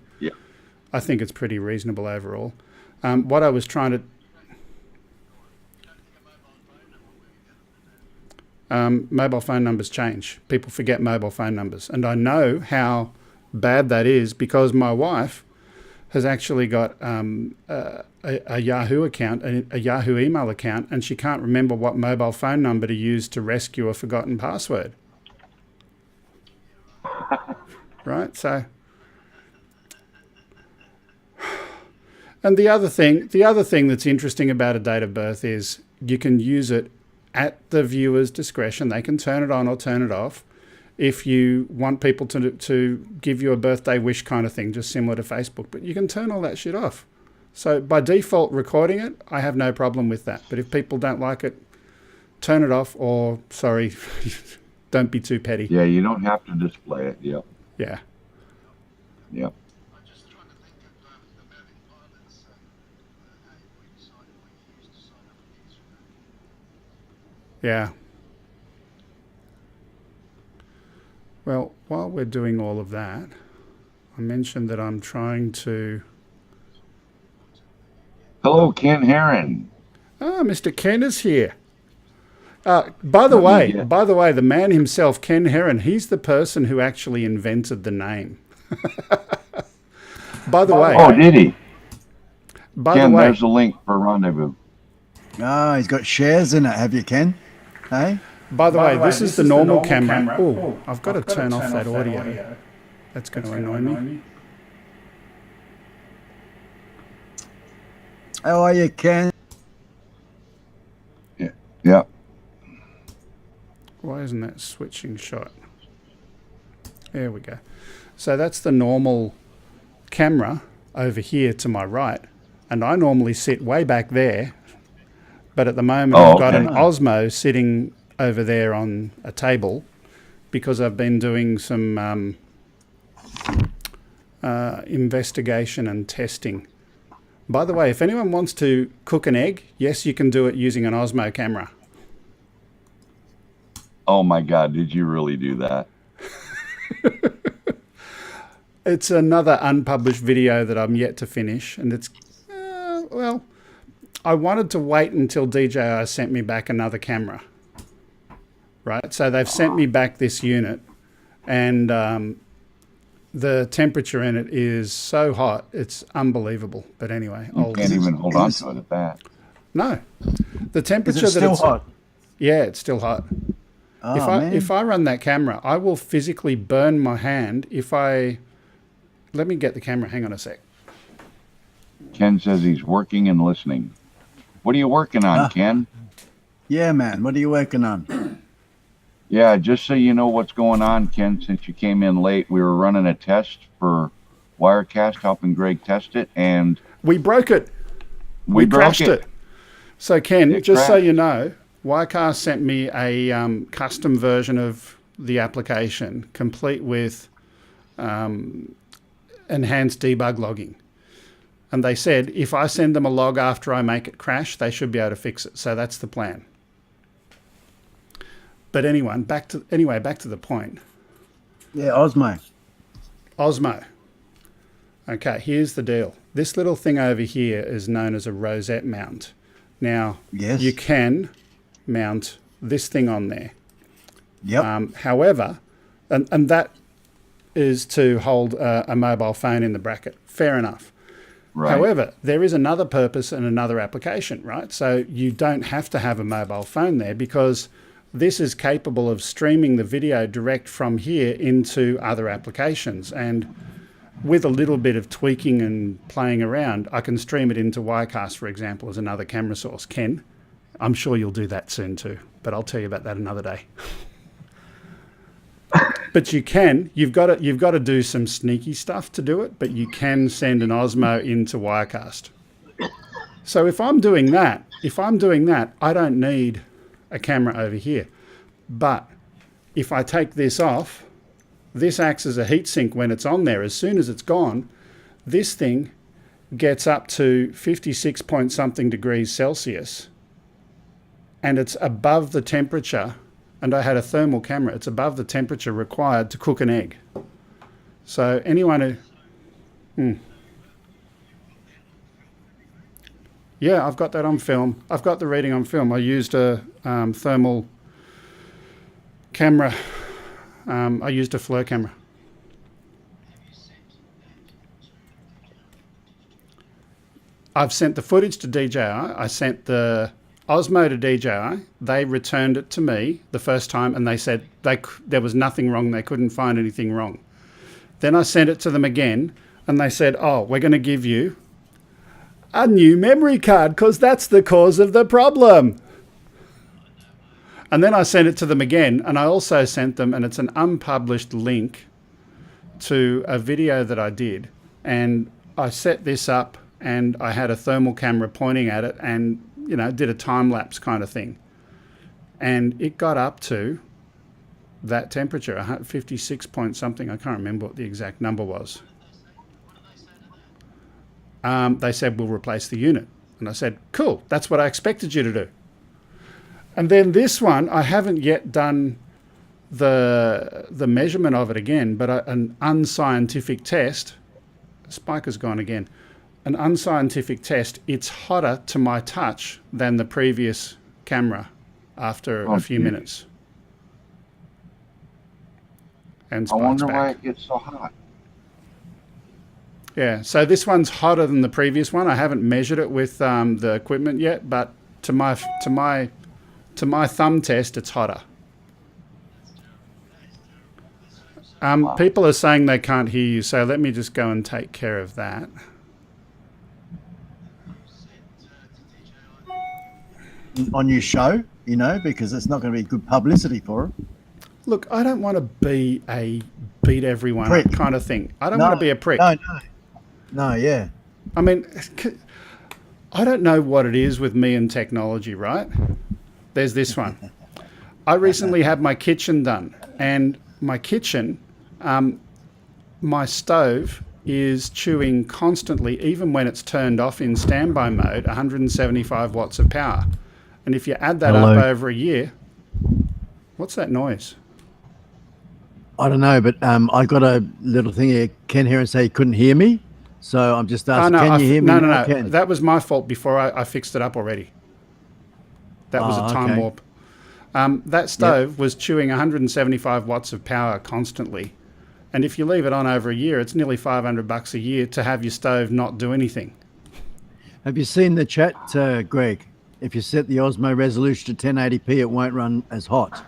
it's pretty reasonable overall. What I was trying to... mobile phone numbers change. People forget mobile phone numbers. And I know how bad that is because my wife has actually got a Yahoo account, a Yahoo email account, and she can't remember what mobile phone number to use to rescue a forgotten password. Right? So... And the other thing that's interesting about a date of birth is you can use it at the viewer's discretion. They can turn it on or turn it off if you want people to give you a birthday wish kind of thing, just similar to Facebook. But you can turn all that shit off. So by default, recording it, I have no problem with that. But if people don't like it, turn it off or, sorry, don't be too petty. Yeah, you don't have to display it. Yep. Yeah. Yep. Yeah. Well, while we're doing all of that, I mentioned that I'm trying to... Hello, Ken Heron. Ah, Mr. Ken is here. By the way, the man himself, Ken Heron, he's the person who actually invented the name. By the way... Oh, did he? By Ken, the way, there's a link for Rendezvous. Ah, he's got shares in it. Have you, Ken? Hey? by the way, this is the normal camera. Oh, I've got to turn off that audio. That's going to annoy me. How are you, Ken? Yeah. Why isn't that switching shot? There we go. So that's the normal camera over here to my right. And I normally sit way back there. But at the moment, I've got an Osmo sitting over there on a table because I've been doing some investigation and testing. By the way, if anyone wants to cook an egg, yes, you can do it using an Osmo camera. Oh my God, did you really do that? It's another unpublished video that I'm yet to finish, and it's, well, I wanted to wait until DJI sent me back another camera, right? So they've sent me back this unit, and the temperature in it is so hot, it's unbelievable. But anyway, You can't even hold on to it at that. no, the temperature Is it that still hot? Yeah, it's still hot. Oh, If I run that camera, I will physically burn my hand if I... Let me get the camera. Hang on a sec. Ken says he's working and listening. What are you working on, Ken? Yeah, man. What are you working on? Yeah, just so you know what's going on, Ken, since you came in late, we were running a test for Wirecast, helping Greg test it, and We broke it. we broke crashed it. So Ken, It just so crashed. you know, Wirecast sent me a custom version of the application, complete with enhanced debug logging. And they said if I send them a log after I make it crash, they should be able to fix it. So that's the plan. But anyway, back to the point. Yeah, Osmo. Osmo. Okay, here's the deal. This little thing over here is known as a rosette mount. Now, Yes. you can mount this thing on there. Yep. However, and that is to hold a mobile phone in the bracket. Fair enough. right. However, there is another purpose and another application, right? So you don't have to have a mobile phone there because this is capable of streaming the video direct from here into other applications. And with a little bit of tweaking and playing around, I can stream it into Wirecast, for example, as another camera source. Ken, I'm sure you'll do that soon too, but I'll tell you about that another day. But you've got to do some sneaky stuff to do it, but you can send an Osmo into Wirecast. So if I'm doing that, I don't need a camera over here. But if I take this off, this acts as a heatsink when it's on there. As soon as it's gone, this thing gets up to 56 point something degrees Celsius, and it's above the temperature. And I had a thermal camera. It's above the temperature required to cook an egg. So anyone who... Yeah, I've got that on film. I've got the reading on film. I used a thermal camera. I used a FLIR camera. I've sent the footage to DJI. I sent the Osmo to DJI. They returned it to me the first time and they said there was nothing wrong. They couldn't find anything wrong. Then I sent it to them again and they said, oh, we're going to give you a new memory card because that's the cause of the problem. And then I sent it to them again and I also sent them, and it's an unpublished link to a video that I did. And I set this up and I had a thermal camera pointing at it and did a time lapse kind of thing. And it got up to that temperature, 56 point something. I can't remember what the exact number was. They said, we'll replace the unit. And I said, cool, that's what I expected you to do. And then this one, I haven't yet done the measurement of it again, but an unscientific test. Spike has gone again. An unscientific test, it's hotter to my touch than the previous camera after a few minutes. And I Spike's wonder back. why it gets so hot. Yeah, so this one's hotter than the previous one. I haven't measured it with the equipment yet, but to my thumb test, it's hotter. People are saying they can't hear you, so let me just go and take care of that. On your show, you know, because it's not going to be good publicity for it. Look, I don't want to be a beat everyone up Prick. kind of thing. I don't want to be a prick. No, yeah. I mean, I don't know what it is with me and technology, right? There's this one. I recently had my kitchen done, and my kitchen, my stove is chewing constantly, even when it's turned off in standby mode, 175 watts of power. And if you add that up over a year, what's that noise? I don't know, but I got a little thing here. Ken here and say he couldn't hear me. So I'm just asking, can you hear me? No. now, Ken? That was my fault before I fixed it up already. That was a time okay. warp. That stove was chewing 175 watts of power constantly. And if you leave it on over a year, it's nearly $500 a year to have your stove not do anything. Have you seen the chat, Greg? If you set the Osmo resolution to 1080p, it won't run as hot.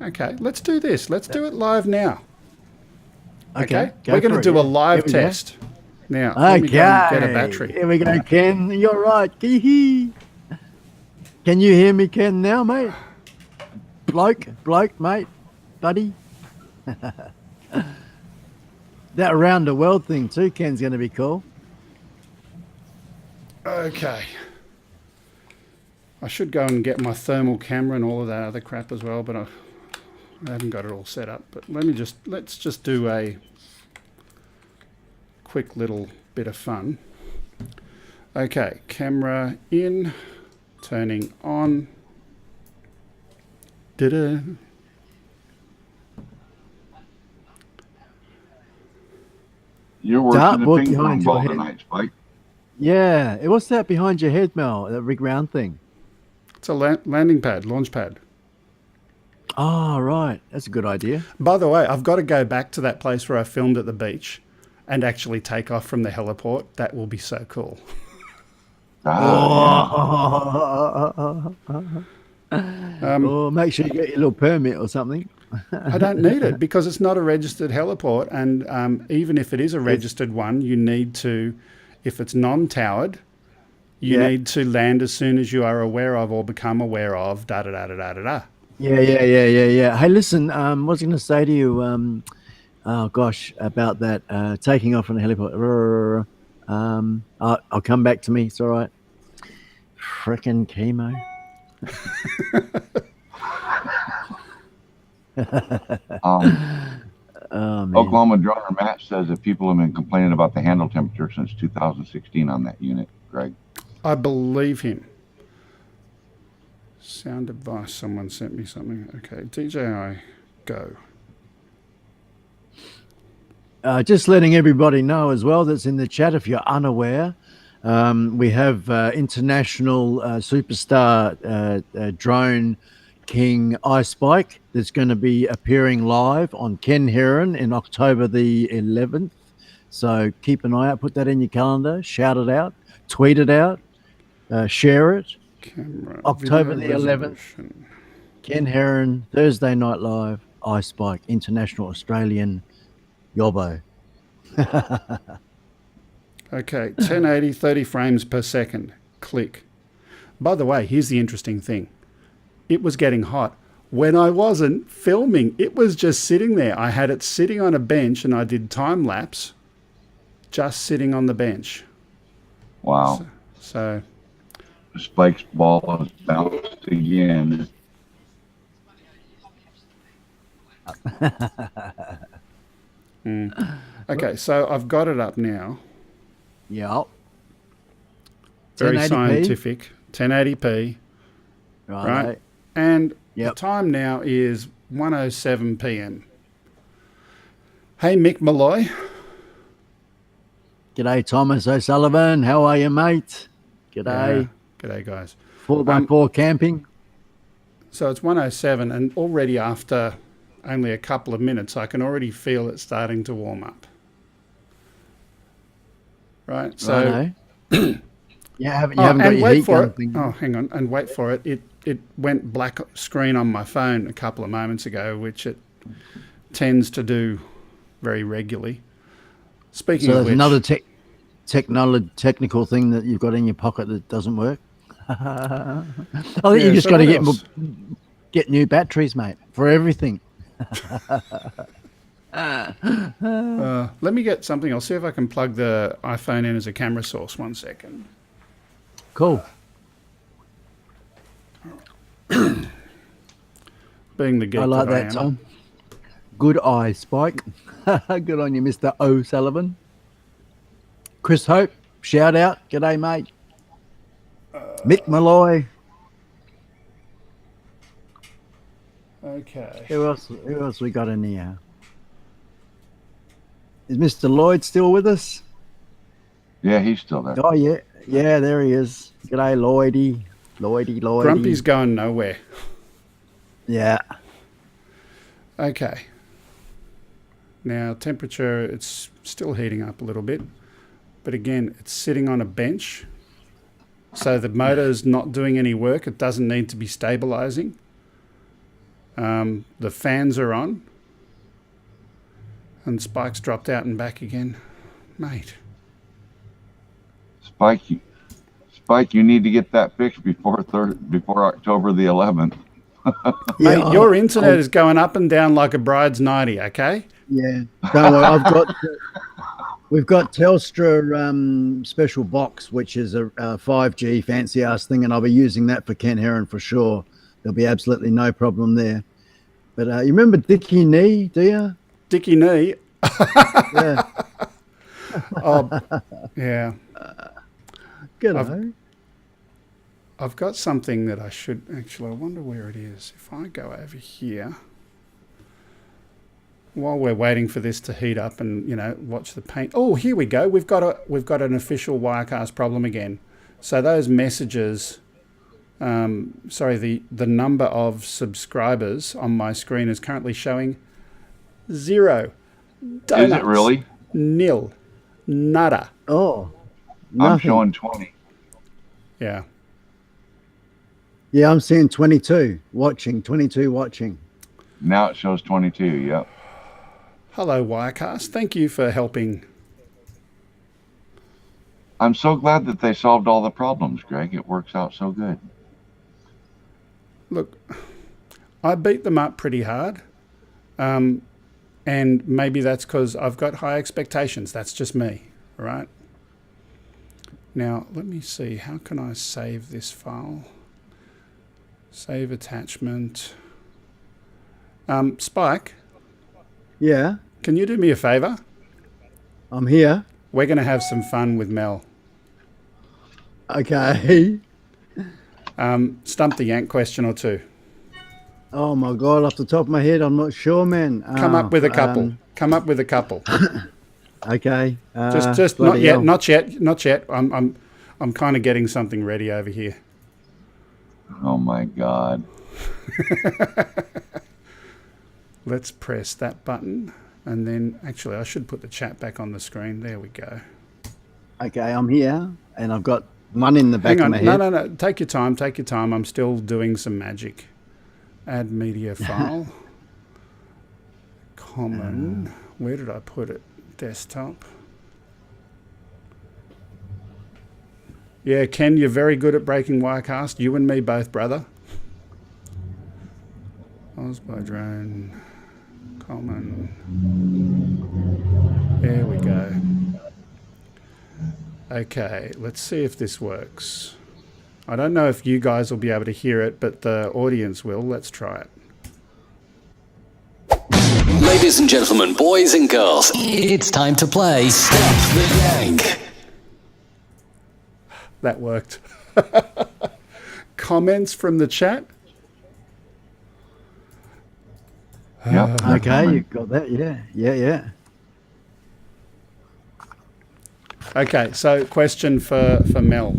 Okay, let's do this. Let's do it live now. Okay. We're going to do a live Here we go. test. Now, let me go and get a battery. Here we go, Ken. You're right. Hee-hee. Can you hear me, Ken, now, mate? Bloke, mate, buddy. That around the world thing too, Ken's going to be cool. Okay. I should go and get my thermal camera and all of that other crap as well, but I haven't got it all set up. But let's just do a quick little bit of fun. Okay, camera in, turning on. Da-da. You're working the Dartboard ping pong behind ball your head. tonight, Spike. Yeah. What's that behind your head, Mel? That big round thing. It's a landing pad, launch pad. Oh, right. That's a good idea. By the way, I've got to go back to that place where I filmed at the beach and actually take off from the heliport. That will be so cool. Oh, make sure you get your little permit or something. I don't need it because it's not a registered heliport. And even if it is a registered one, you need to, if it's non-towered, you need to land as soon as you are aware of or become aware of da-da-da-da-da-da-da. Yeah. Hey, listen, what was I going to say to you? Oh, gosh, about that taking off from the heliport. I'll come back to me. It's all right. Frickin' chemo. Oh, man. Oklahoma Droner Matt says that people have been complaining about the handle temperature since 2016 on that unit, Greg. I believe him. Sound advice. Someone sent me something. Okay, DJI, go. Just letting everybody know as well that's in the chat, if you're unaware, we have international superstar drone king iSpike that's going to be appearing live on Ken Heron in October the 11th. So keep an eye out, put that in your calendar, shout it out, tweet it out, share it. Camera, October video the 11th. resolution. Ken Heron, Thursday Night Live, iSpike, International Australian Yobbo. Okay, 1080, 30 frames per second. Click. By the way, here's the interesting thing. It was getting hot. When I wasn't filming, it was just sitting there. I had it sitting on a bench and I did time lapse just sitting on the bench. Wow. So Spike's ball has bounced again. okay, so I've got it up now. Yep. Very 1080p. scientific. 1080p. right? And Yep. the time now is 1:07 p.m. Hey, Mick Malloy. G'day, Thomas O'Sullivan. How are you, mate? G'day. G'day, guys. 4x4 camping. So it's 1:07, and already after only a couple of minutes, I can already feel it starting to warm up. Right? So, Righto. You haven't got and your wait heat for gun it. thing. Oh, hang on, and wait for it. It went black screen on my phone a couple of moments ago, which it tends to do very regularly. Speaking So of there's which, another technical thing that you've got in your pocket that doesn't work. I think you just so got to what else? get new batteries, mate, for everything. Let me get something. I'll see if I can plug the iPhone in as a camera source. 1 second. Cool. Being the geek I like that I that, am. Tom. Good eye, Spike. Good on you, Mr. O'Sullivan. Chris Hope, shout out. G'day, mate. Mick Malloy. Okay. Who else we got in here? Is Mr. Lloyd still with us? Yeah, he's still there. Oh, yeah. Yeah, there he is. G'day, Lloydie. Lloydie. Grumpy's going nowhere. Yeah. Okay. Now, temperature, it's still heating up a little bit. But again, it's sitting on a bench. So the motor's not doing any work. It doesn't need to be stabilizing. The fans are on. And Spike's dropped out and back again. Mate. Spike, you need to get that fixed before October the 11th. Mate, Yeah, your internet is going up and down like a bride's nightie, okay? Yeah. Don't worry. We've got Telstra special box, which is a 5G fancy ass thing, and I'll be using that for Ken Heron for sure. There'll be absolutely no problem there. But you remember Dickie Knee, do you? Dickie Knee. Yeah. Oh, yeah. Good. I've got something that I should actually. I wonder where it is. If I go over here, while we're waiting for this to heat up and watch the paint. Oh, here we go. We've got an official Wirecast problem again. So those messages. The number of subscribers on my screen is currently showing 0. Donuts. Is it really? Nil. Nada. Oh. I'm Nothing. showing 20. Yeah. Yeah, I'm seeing 22 watching. Now it shows 22. Yep. Hello, Wirecast. Thank you for helping. I'm so glad that they solved all the problems, Greg. It works out so good. Look, I beat them up pretty hard. And maybe that's because I've got high expectations. That's just me, right? Now, let me see. How can I save this file? Save attachment. Spike, Yeah, can you do me a favor? I'm here. We're going to have some fun with Mel. Okay. Stump the Yank question or two. Oh my God, off the top of my head, I'm not sure, man. Come up with a couple. Come up with a couple. Okay. Just not bloody yet, hell. not yet. I'm kind of getting something ready over here. Oh my God. Let's press that button, and then actually I should put the chat back on the screen. There we go. Okay, I'm here, and I've got one in the back Hang of on, my head. no. Take your time. Take your time. I'm still doing some magic. Add media file. Common. Where did I put it? Desktop. Yeah, Ken, you're very good at breaking Wirecast. You and me both, brother. Osby drone. Common. There we go. Okay, let's see if this works. I don't know if you guys will be able to hear it, but the audience will. Let's try it. Ladies and gentlemen, boys and girls, it's time to play Stump the Yank. That worked. comments from the chat? Yep. Okay, you got that. Yeah. Okay, so question for Mel.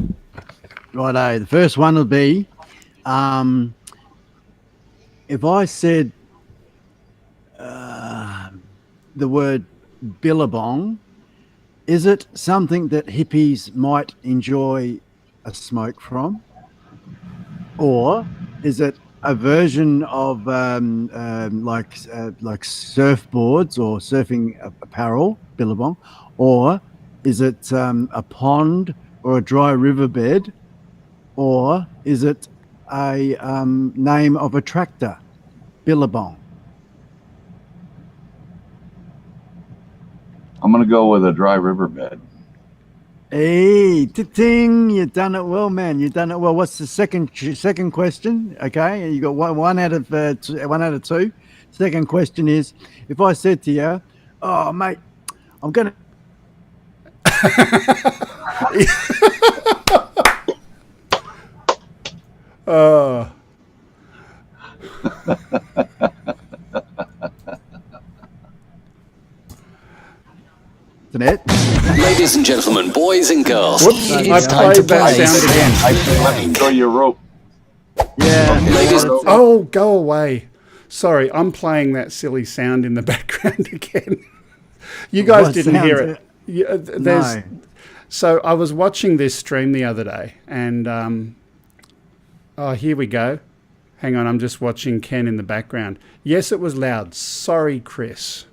Righto. The first one will be, if I said the word billabong, is it something that hippies might enjoy a smoke from? Or is it a version of like surfboards or surfing apparel, billabong? Or is it a pond or a dry riverbed? Or is it a name of a tractor, billabong? I'm going to go with a dry riverbed. Hey, ting! You done it well, man. You done it well. What's the second question? Okay, you got one out of two. Second question is, if I said to you, "Oh, mate, I'm gonna," internet. Ladies and gentlemen, boys and girls, Whoops, I it's time to played that play. sound again. I throw you a rope. Yeah. Ladies, Oh, go away. Sorry, I'm playing that silly sound in the background again. You guys What didn't hear sound? it. There's No. So I was watching this stream the other day, and here we go. Hang on, I'm just watching Ken in the background. Yes, it was loud. Sorry, Chris.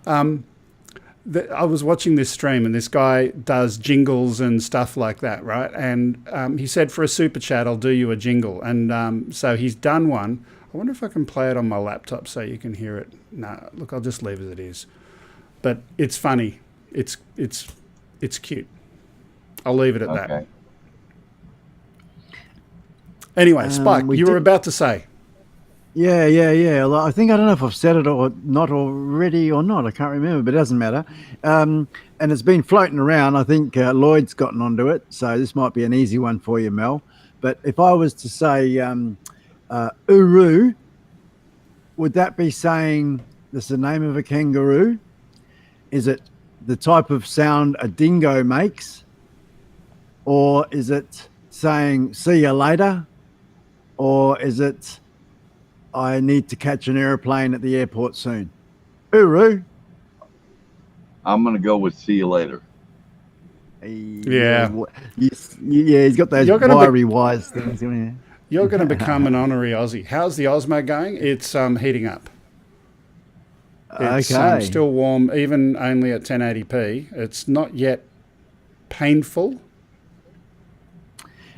I was watching this stream, and this guy does jingles and stuff like that, right? And he said, for a super chat, I'll do you a jingle. And so he's done one. I wonder if I can play it on my laptop so you can hear it. No, look, I'll just leave it as it is. But it's funny. It's cute. I'll leave it at that. Okay. Anyway, Spike, we you were did- about to say. Yeah. Well, I think, I don't know if I've said it or not already or not. I can't remember, but it doesn't matter. And it's been floating around. I think Lloyd's gotten onto it, so this might be an easy one for you, Mel. But if I was to say uru, would that be saying this is the name of a kangaroo? Is it the type of sound a dingo makes? Or is it saying see you later? Or is it I need to catch an airplane at the airport soon? Uru. I'm going to go with see you later. Yeah. He's got those You're gonna be- wiry wise things. Yeah. You're going to become an honorary Aussie. How's the Osmo going? It's heating up. It's Okay. still warm, even only at 1080p. It's not yet painful.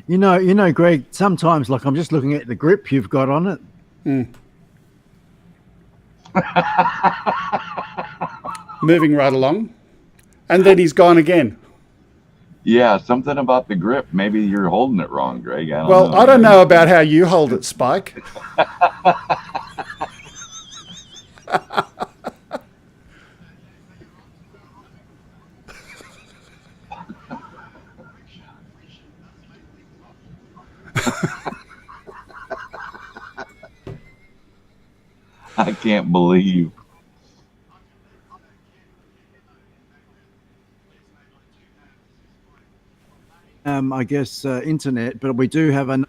You know, Greg, sometimes, like, I'm just looking at the grip you've got on it. Moving right along. And then he's gone again. Yeah, something about the grip. Maybe you're holding it wrong, Greg. I don't Well, know. I don't know about how you hold it, Spike. I can't believe. I guess internet, but we do have a little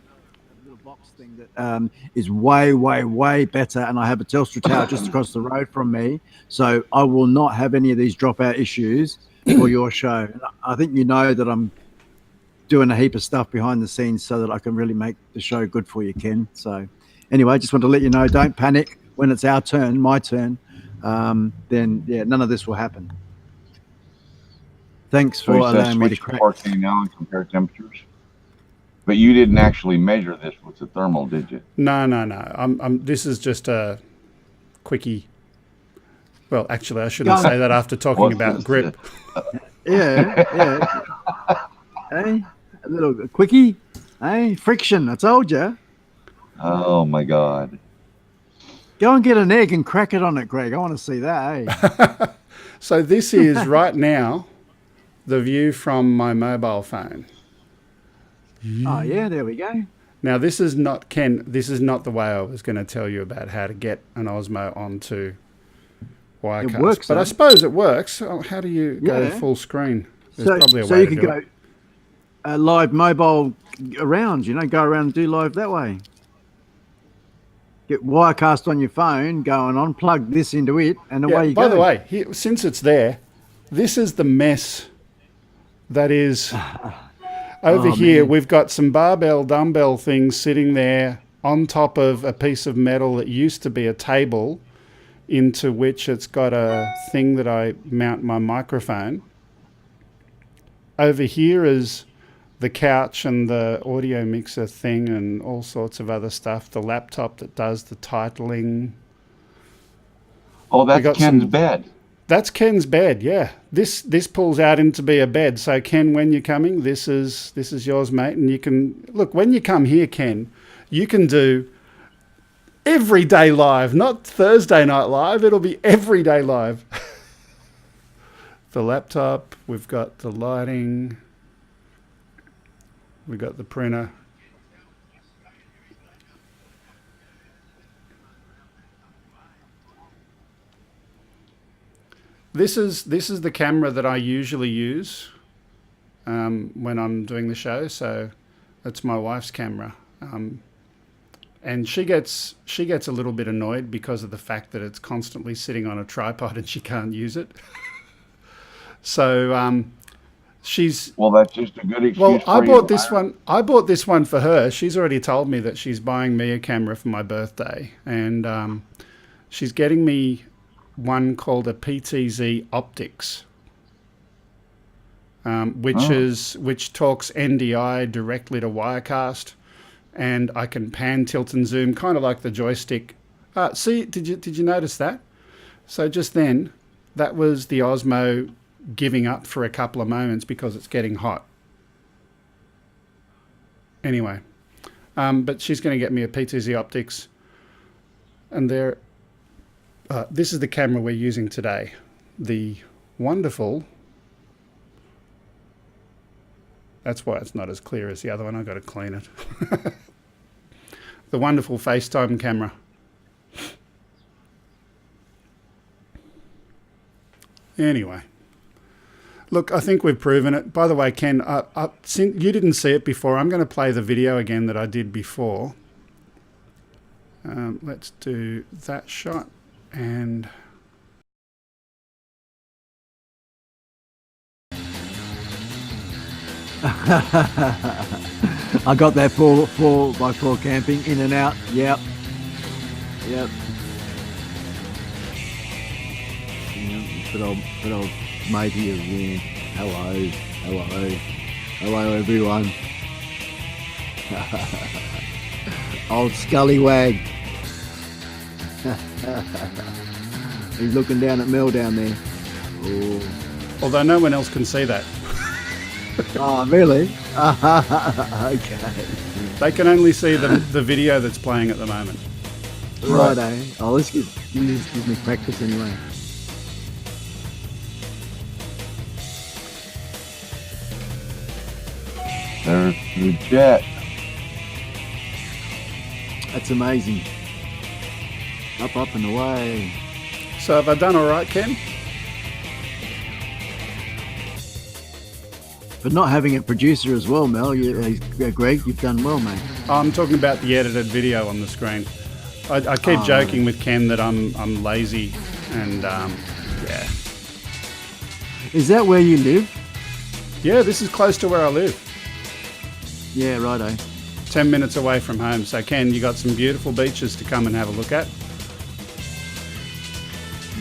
box thing that is way, way, way better, and I have a Telstra tower just across the road from me, so I will not have any of these dropout issues for your show. And I think you know that I'm doing a heap of stuff behind the scenes so that I can really make the show good for you, Ken. So anyway, just want to let you know, don't panic when it's our turn, my turn. Then yeah, none of this will happen. Thanks for So he says allowing me to switch crack. 4K now and compare temperatures. But you didn't actually measure this with the thermal, did you? No. This is just a quickie. Well, actually, I shouldn't say that after talking What's about this? grip. Yeah. Hey, a little quickie. Hey, friction. I told you. Oh my God. Go and get an egg and crack it on it, Greg. I want to see that. Hey. So this is right now the view from my mobile phone. Oh yeah, there we go. Now, this is not, Ken, this is not the way I was going to tell you about how to get an Osmo onto Wirecast. It works, but though. I suppose it works. Oh, how do you go Yeah. full screen? There's So, probably a so way you to could do go it. live mobile around, go around and do live that way. Get Wirecast on your phone, go and unplug this into it, and away you go. By the way, here, since it's there, this is the mess that is over here. Man. We've got some barbell dumbbell things sitting there on top of a piece of metal that used to be a table, into which it's got a thing that I mount my microphone. Over here is the couch and the audio mixer thing and all sorts of other stuff. The laptop that does the titling. Oh, got that's Ken's some- bed. That's Ken's bed, yeah. This pulls out into be a bed. So Ken, when you're coming, this is yours, mate. And you can look when you come here, Ken, you can do everyday live, not Thursday night live. It'll be everyday live. The laptop, we've got the lighting, we've got the printer. This is the camera that I usually use when I'm doing the show. So that's my wife's camera, and she gets a little bit annoyed because of the fact that it's constantly sitting on a tripod and she can't use it. So she's Well, that's just a good excuse. well. for I you bought to this hire. one. I bought this one for her. She's already told me that she's buying me a camera for my birthday, and she's getting me one called a PTZ Optics, which talks NDI directly to Wirecast, and I can pan, tilt, and zoom, kind of like the joystick. See, did you notice that? So just then, that was the Osmo giving up for a couple of moments because it's getting hot. Anyway, but she's going to get me a PTZ Optics, and this is the camera we're using today, the wonderful. That's why it's not as clear as the other one. I've got to clean it. The wonderful FaceTime camera. Anyway, look, I think we've proven it. By the way, Ken, since you didn't see it before, I'm going to play the video again that I did before. Let's do that shot and... I got that 4x4 camping in and out. Yep. Good old matey again. Hello everyone. Old Scullywag. He's looking down at Mel down there. Oh, Although no one else can see that. oh really? Okay. They can only see the video that's playing at the moment. Right, eh? Oh, this gives me practice anyway. There's the jet. That's amazing. Up and away. So have I done all right, Ken? But not having a producer as well, Mel. Greg, you've done well, mate. I'm talking about the edited video on the screen. I keep joking with Ken that I'm lazy and yeah. Is that where you live? Yeah, this is close to where I live. Yeah, righto. 10 minutes away from home. So Ken, you got some beautiful beaches to come and have a look at.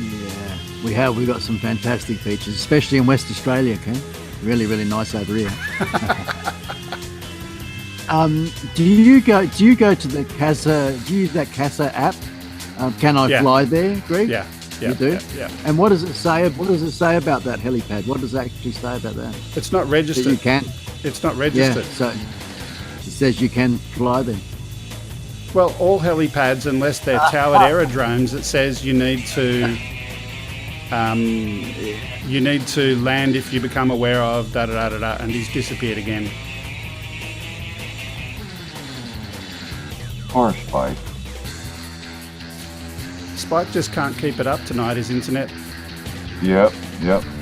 Yeah, we have. We've got some fantastic beaches, especially in West Australia, Ken. Really, really nice over here. Do you go to the CASA? Do you use that CASA app? Can I Yeah. fly there, Greg? Yeah. You do? Yeah. And what does it say? What does it say about that helipad? What does it actually say about that? It's not That registered. you can. It's not Yeah. registered. So it says you can fly there. Well, all helipads, unless they're towered aerodromes, it says you need to land if you become aware of da da da da da, and he's disappeared again. Poor Spike. Spike just can't keep it up tonight, his internet. Yep.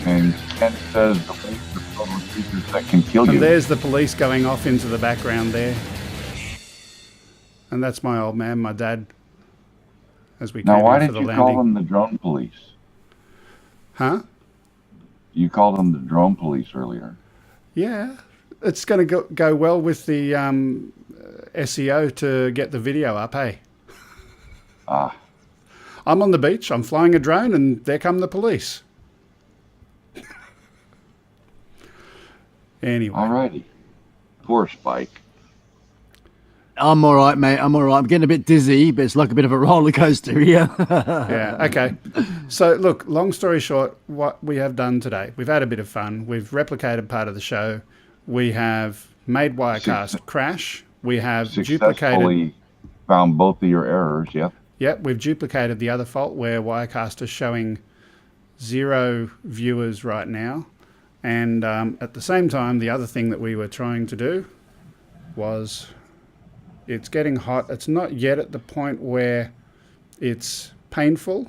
And Ken says the police are filled with creatures that can kill And you. there's the police going off into the background there. And that's my old man, my dad, as we Now, came why in for did the you landing. call them the drone police? Huh? You called them the drone police earlier. Yeah. It's going to go well with the SEO to get the video up, hey? Ah, I'm on the beach, I'm flying a drone, and there come the police. Anyway. alrighty. Poor Spike. I'm all right, mate. I'm all right. I'm getting a bit dizzy, but it's like a bit of a roller coaster here. Yeah, okay. So, look, long story short, what we have done today, we've had a bit of fun. We've replicated part of the show. We have made Wirecast crash. We have duplicated... Successfully found both of your errors, yep. Yep, we've duplicated the other fault where Wirecast is showing 0 viewers right now. And at the same time, the other thing that we were trying to do was... It's getting hot. It's not yet at the point where it's painful,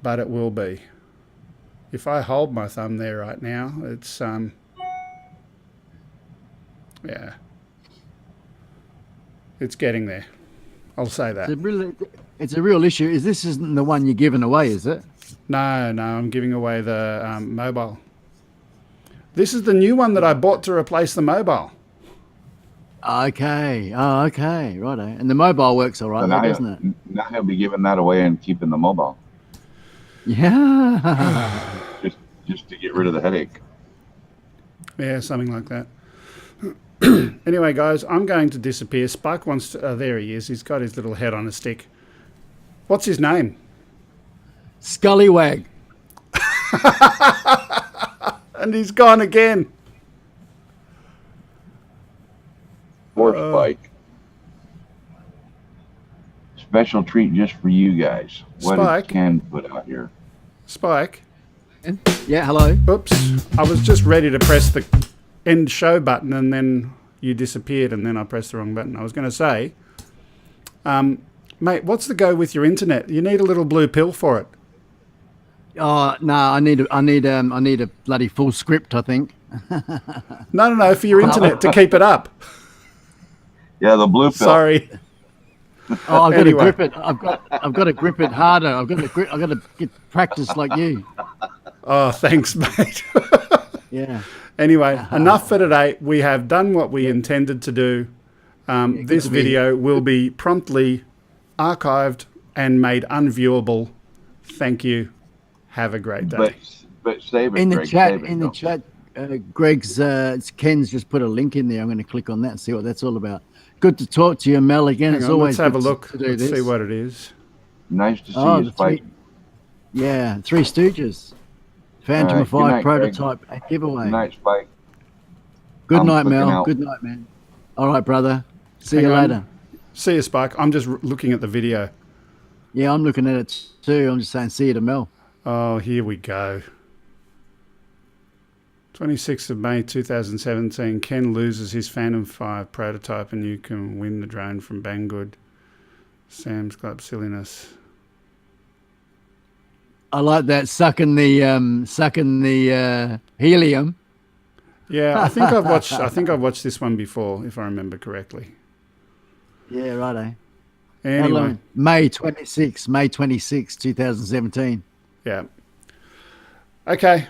but it will be. If I hold my thumb there right now, it's, yeah. It's getting there. I'll say that. It's a real issue. This isn't the one you're giving away, is it? No, I'm giving away the mobile. This is the new one that I bought to replace the mobile. Okay. Oh, okay. Righto. And the mobile works all right, So though, now, doesn't it? now he'll be giving that away and keeping the mobile. Yeah. Just to get rid of the headache. Yeah, something like that. Anyway, guys, I'm going to disappear. Spike wants to... there he is. He's got his little head on a stick. What's his name? Scullywag. And he's gone again. Poor Spike. Special treat just for you guys. What Spike? did Ken put out here? Spike. Yeah, hello. Oops. I was just ready to press the end show button and then you disappeared and then I pressed the wrong button. I was going to say, mate, what's the go with your internet? You need a little blue pill for it. Oh no, I need a bloody full script, I think. No, for your internet to keep it up. Yeah, the blue pill. Sorry. Oh, I've got Anyway. to grip it. I've got to grip it harder. I've got to get practice like you. Oh, thanks, mate. Yeah. Anyway, enough for today. We have done what we intended to do. This to be- video will be promptly archived and made unviewable. Thank you. Have a great day. But save it, In the Greg, chat, save it. Greg's Ken's just put a link in there. I'm going to click on that and see what that's all about. Good to talk to you, Mel. Again, Hang it's on, always let's have a good to- look. to do Let's this. see what it is. Nice to see Oh, you, the Spike. Three Stooges, Phantom All right, 5 good night, Greg. prototype and giveaway. Good night, Spike. Good I'm night, clicking Mel. out. Good night, man. All right, brother. See Hang you on. later. See you, Spike. I'm just looking at the video. Yeah, I'm looking at it too. I'm just saying, see you to Mel. Oh, here we go. 26th of May 2017. Ken loses his Phantom 5 prototype and you can win the drone from Banggood. Sam's Club silliness. I like that sucking the helium. Yeah, I think I've watched this one before, if I remember correctly. Yeah, righto. Anyway, May 26, 2017. yeah. Okay.